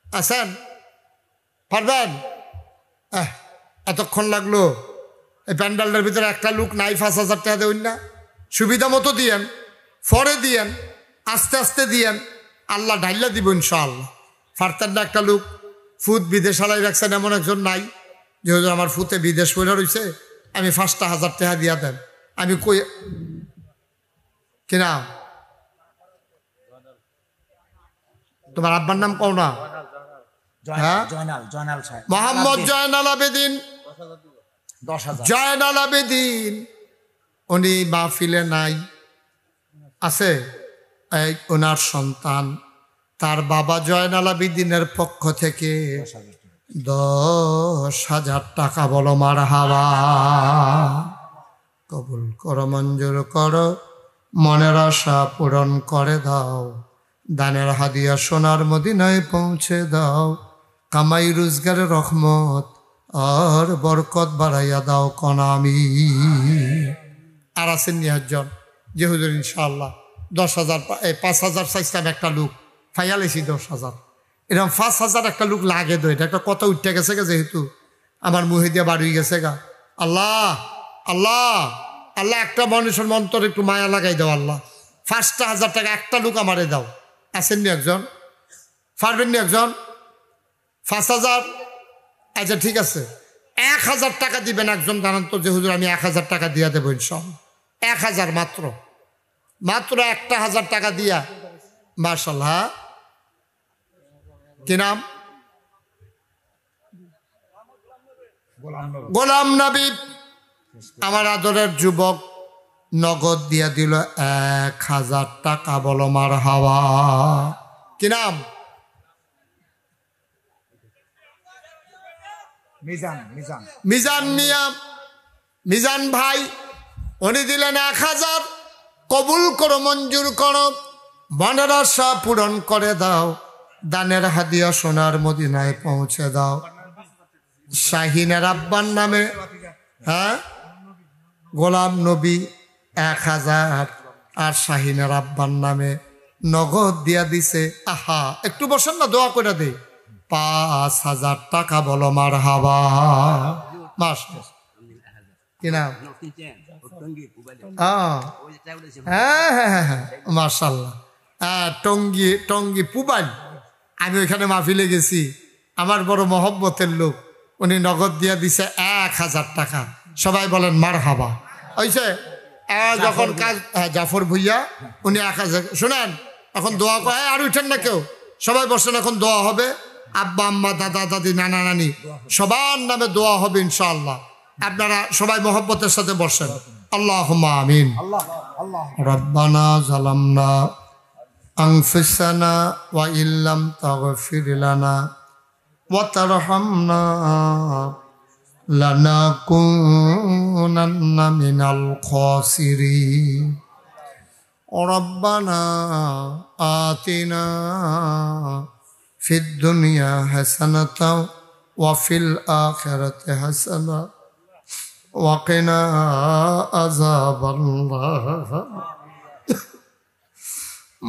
আছেন পারবেন এতক্ষণ লাগলো এই প্যান্ডালটার ভিতরে একটা লোক নাই 5,000 টাকা দেবেন না সুবিধা মতো দিয়েন ফরে দিয়েন আস্তে আস্তে দিয়েন আল্লাহ ঢাইলা দিব ইনশাআল্লাহ ফারতেন না একটা লোক ফুত বিদেশ হালাই রাখছেন এমন একজন নাই যে হুজুর আমার ফুতে বিদেশ পড়ে রয়েছে আমি 5,000 টাকা দিয়া দেন আমি কই কিনা তোমার আব্বার নাম কও না মোহাম্মদ জয়নাল আবেদিন 10,000 জয়নাল আবেদিন উনি মাহফিলে নাই আছে ওনার সন্তান তার বাবা জয়নাল আবেদিনের পক্ষ থেকে 10,000 টাকা বলো মারহাবা কবুল করো মঞ্জুর করো মনের আশা পূরণ করে দাও দানের হাদিয়া সোনার মদিনায় পৌঁছে দাও কামাই রোজগারের রহমত আর বরকত বাড়াইয়া দাও কনামি আর আছেন নিহাজন যে হুজুর ইনশাআল্লাহ 10,000 5,000 চাইছিলাম একটা লোক ফাইয়ালেছি 10,000 এরকম 5,000 একটা লোক লাগে তো এটা একটা কথা উঠে গেছে গা যেহেতু আমার মুহে দিয়া বাড়ি গেছে গা আল্লাহ আল্লাহ আল্লাহ একটা মানুষের মন্তর একটু মায়া লাগাই দাও আল্লাহ 5,000 টাকা একটা লোক আমারে দাও আসেননি একজন পারবেন নি একজন 5,000 আচ্ছা ঠিক আছে 1,000 টাকা দিবেন একজন জানান তো যে হুজুর আমি 1,000 টাকা দিয়া দেবো ইনশাআল্লাহ 1,000 মাত্র 1,000 টাকা দিয়া মাশাআল্লাহ কি নাম গোলাম নবী আমার আদরের যুবক নগদ দিয়া দিল 1000 টাকা। বলো মারহাবা। কি নাম? মিজান মিয়া। মিজান ভাই উনি দিলেন 1000। কবুল করো, মঞ্জুর করো, মনের আশা পূরণ করে দাও। দানের হাদিয়া সোনার মদিনায় পৌঁছে দাও। শাহিনের আব্বার নামে, হ্যাঁ, গোলাম নবী 1000 আর শাহিনের আব্বার নামে নগদ দিয়া দিছে। আহা, একটু বসেন না, দোয়া করে দে। 5000 টাকা। বলো মারহাবা। মাস কি নাম? হ্যাঁ হ্যাঁ হ্যাঁ হ্যাঁ, মাশাল্লাহ। টঙ্গী, টঙ্গী পুবাইল। আমি ওইখানে মাহফিলে গেছি, আমার বড় মহব্বতের লোক, উনি নগদ দিয়া দিছে 1000 টাকা। সবাই বলেন মারহাবা। হইছে যখন কাজ, জাফর ভুইয়া, উনি 1000। শোনেন, এখন দোয়া করে, আর উঠেন না কেউ, সবাই বসেন, এখন দোয়া হবে। আব্বা আম্মা, দাদা দাদি, নানা নানি সবার নামে দোয়া হবে ইনশাআল্লাহ। আপনারা সবাই মহব্বতের সাথে বসেন। আল্লাহুম্মা আমিন। রব্বানা যালামনা আনফুসানা ওয়া ইল্লাম তাগফির লানা ওয়া তারহামনা লানাকুনান্না মিনাল খাসিরিন। রব্বানা আতিনা ফিদ দুনিয়া হাসানাতাও ওয়া ফিল আখিরাতি হাসানা ওয়া কিনা আযাবান্নার।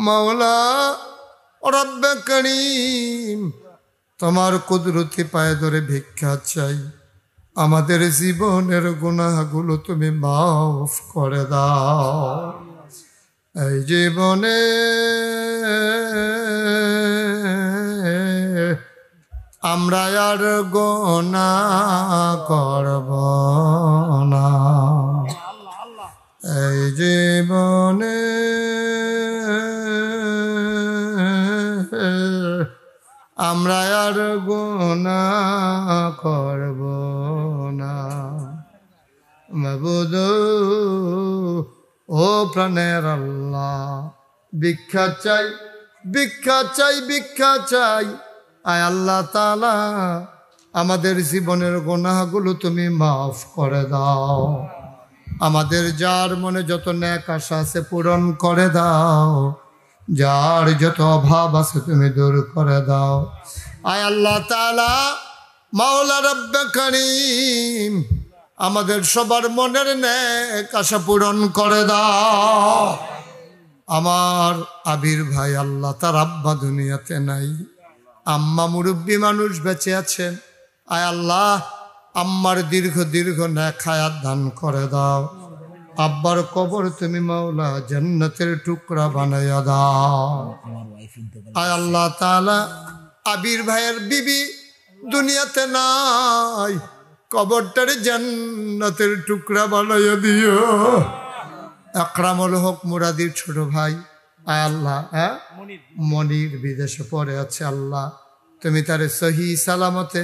মাওলা রব্বে করিম, তোমার কুদরতি পায়ে ধরে ভিক্ষা চাই, আমাদের জীবনের গুনাহগুলো তুমি মাফ করে দাও। এই জীবনে আমরা আর গুনাহ করব না। এই জীবনে আমরা আর গুনাহ করব না। মাবুদ ও প্রাণের আল্লাহ, ভিক্ষা চাই, ভিক্ষা চাই, ভিক্ষা চাই। আয় আল্লাহ তাআলা, আমাদের জীবনের গুনাহগুলো তুমি মাফ করে দাও। আমাদের যার মনে যত নেক আশা আছে পূরণ করে দাও, যার যত অভাব আছে তুমি দূর করে দাও। আয় আল্লাহ তাআলা, মাওলা রব্বে করিম, আমাদের সবার মনের নেক আশা পূরণ করে দাও। আমার আবির ভাই, আল্লাহ তার আব্বা দুনিয়াতে নাই, আম্মা মুরব্বী মানুষ বেঁচে আছেন। আয় আল্লাহ, আম্মার দীর্ঘ দীর্ঘ নেক হায়াত দান করে দাও। আব্বার কবর তুমি মাওলা জান্নাতের টুকরা বানাইয়া দাও। আয় আল্লাহ তাআলা, আবির ভাইয়ের বিবি দুনিয়াতে নাই, কবরটারে জান্নাতের টুকরা বানাইয়া দিও। আকরামুল হক মুরাদির ছোট ভাই, আয় আল্লাহ, মনির বিদেশে পড়ে আছে, আল্লাহ তুমি তারে সহি সালামতে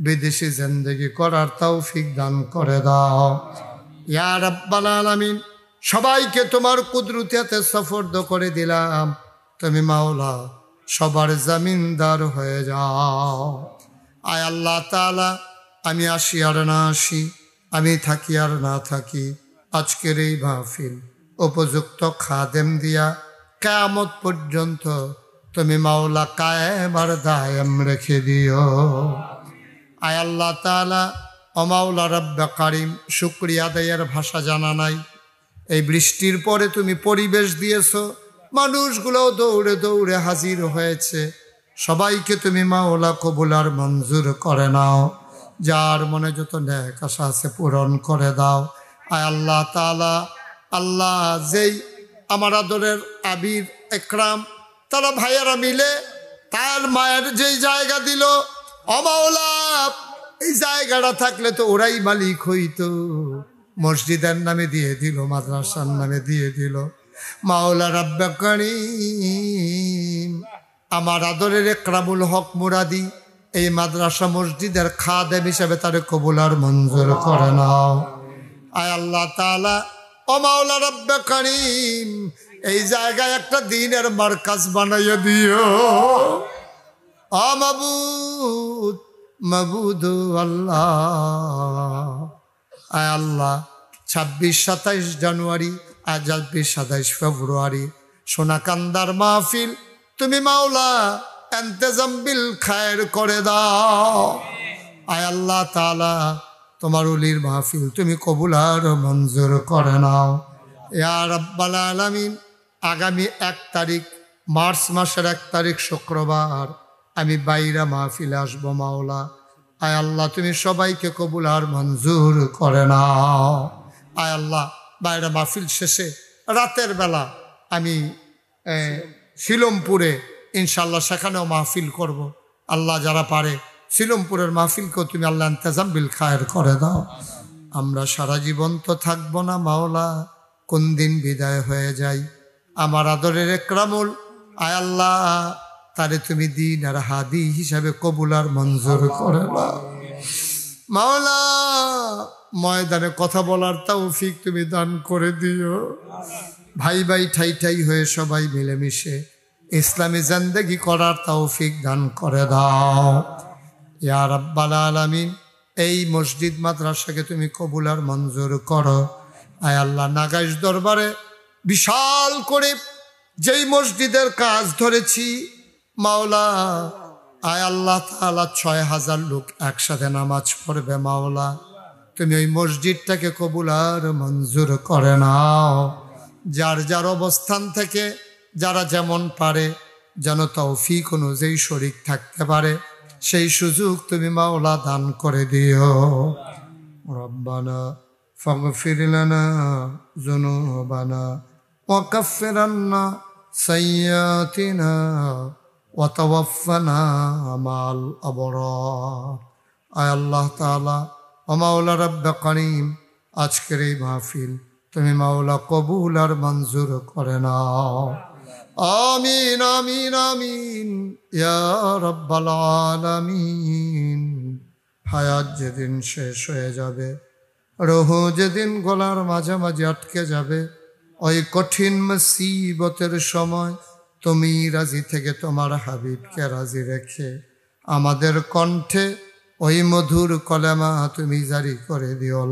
বিদেশি জিন্দেগি করার তৌফিক দান করে দাও। ইয়া রাব্বাল আলামিন, সবাইকে তোমার কুদরতে সফরদ করে দিলাম, তুমি মাওলা সবার জামিনদার হয়ে যাও। আয় আল্লাহ তাআলা, আমি আসি আর না আসি, আমি থাকি আর না থাকি, আজকের এই মাহফিল উপযুক্ত খাদেম দিয়া কিয়ামত পর্যন্ত তুমি মাওলা কায়েম আর দায়েম রেখে দিও। আয় আল্লাহ তাআলা, ও মাওলা রব্বে কারিম, শুকরিয়া আদায়ের ভাষা জানা নাই। এই বৃষ্টির পরে তুমি পরিবেশ দিয়েছো, মানুষগুলো দৌড়ে দৌড়ে হাজির হয়েছে। সবাইকে তুমি মাওলা কবুল আর মঞ্জুর করে নাও, যার মনে যত নেক আশা আছে পূরণ করে দাও। আয় আল্লাহ তাআলা, আল্লাহ যেই আমার আদরের আবির একরাম তারা ভাইয়ারা মিলে তার মায়ের যেই জায়গা দিল, ও মাওলা এই জায়গাটা থাকলে তো ওরাই মালিক হইতো। মসজিদের নামে দিয়ে দিল, মাদ্রাসার নামে দিয়ে দিল। মাওলা রব্বে করিম, আমার আদরের একরামুল হক মুরাদি এই মাদ্রাসা মসজিদের খাদেম হিসেবে তারে কবুল আর মঞ্জুর করে নাও। আয় আল্লাহ তাআলা ও মাওলা রব্বে কারীম এই জায়গায় একটা দ্বীনের মারকাজ বানাইয়া দিও। ও মাবুদ মাবুদ আল্লাহ, আয় আল্লাহ 26-27 জানুয়ারি আর 26-27 ফেব্রুয়ারি সোনাকান্দার মাহফিল তুমি মাওলা ইন্তজাম বিল খায়ের করে দাও। আয় আল্লাহ তাআলা তোমার ওলির মাহফিল তুমি কবুল আর মঞ্জুর করে নাও ইয়া রাব্বাল আলামিন। আগামী 1 তারিখ মার্চ মাসের 1 তারিখ শুক্রবার আমি বাইরা মাহফিলে আসবো মাওলা। আয় আল্লাহ তুমি সবাইকে কবুল আর মঞ্জুর করে নাও। আয় আল্লাহ বাইরা মাহফিল শেষে রাতের বেলা আমি শিলমপুরে ইনশাল্লাহ সেখানেও মাহফিল করব। আল্লাহ যারা পারে শিলমপুরের মাহফিলকেও তুমি আল্লাহ ইন্তজাম বিল খায়ের করে দাও। আমরা সারা জীবন তো থাকবো না মাওলা, কোন দিন বিদায় হয়ে যাই। আমার আদরের একরামুল আয় আল্লাহ তারে তুমি দিন আর হাদি হিসাবে কবুল আর মঞ্জুর করে নাও মাওলা। ময়দানে কথা বলার তৌফিক তুমি দান করে দিও। ভাই ভাই ঠাই ঠাই হয়ে সবাই মিলেমিশে ইসলামী জিন্দেগি করার তৌফিক দান করে দাও ইয়া রাব্বাল আলামিন। এই মসজিদ মাদ্রাসাকে তুমি কবুল আর মঞ্জুর করো। আয় আল্লাহ নাগাইশ দরবারে বিশাল করে যেই মসজিদের কাজ ধরেছি মাওলা, আয় আল্লাহ তাআলা 6000 লোক একসাথে নামাজ পড়বে মাওলা। তুমি ওই মসজিদটাকে কবুল আর মঞ্জুর করে নাও। যার যার অবস্থান থেকে যারা যেমন পারে যেন তৌফিক অনুযায়ী শরীক থাকতে পারে সেই সুযোগ তুমি মাওলা দান করে দিও। রব্বানা ফাগফির লানা যুনুবানা ওয়া কাফির আন্না সাইয়্যাতিনা ওয়া তাওয়াফানা মাল আবরার। আয় আল্লাহ তাআলা ও মাওলা রব্বে কারীম আজকের এই মাহফিল তুমি মাওলা কবুল আর মঞ্জুর করে নাও। আমিন আমিন আমিন ইয়া রাব্বাল আলামিন। হায়াত যেদিন শেষ হয়ে যাবে, রূহ যেদিন গলার মাঝামাঝি আটকে যাবে, ওই কঠিন মুসিবতের সময় তুমি রাজি থেকে তোমার হাবিবকে রাজি রেখে আমাদের কণ্ঠে ওই মধুর কলেমা তুমি জারি করে দিও।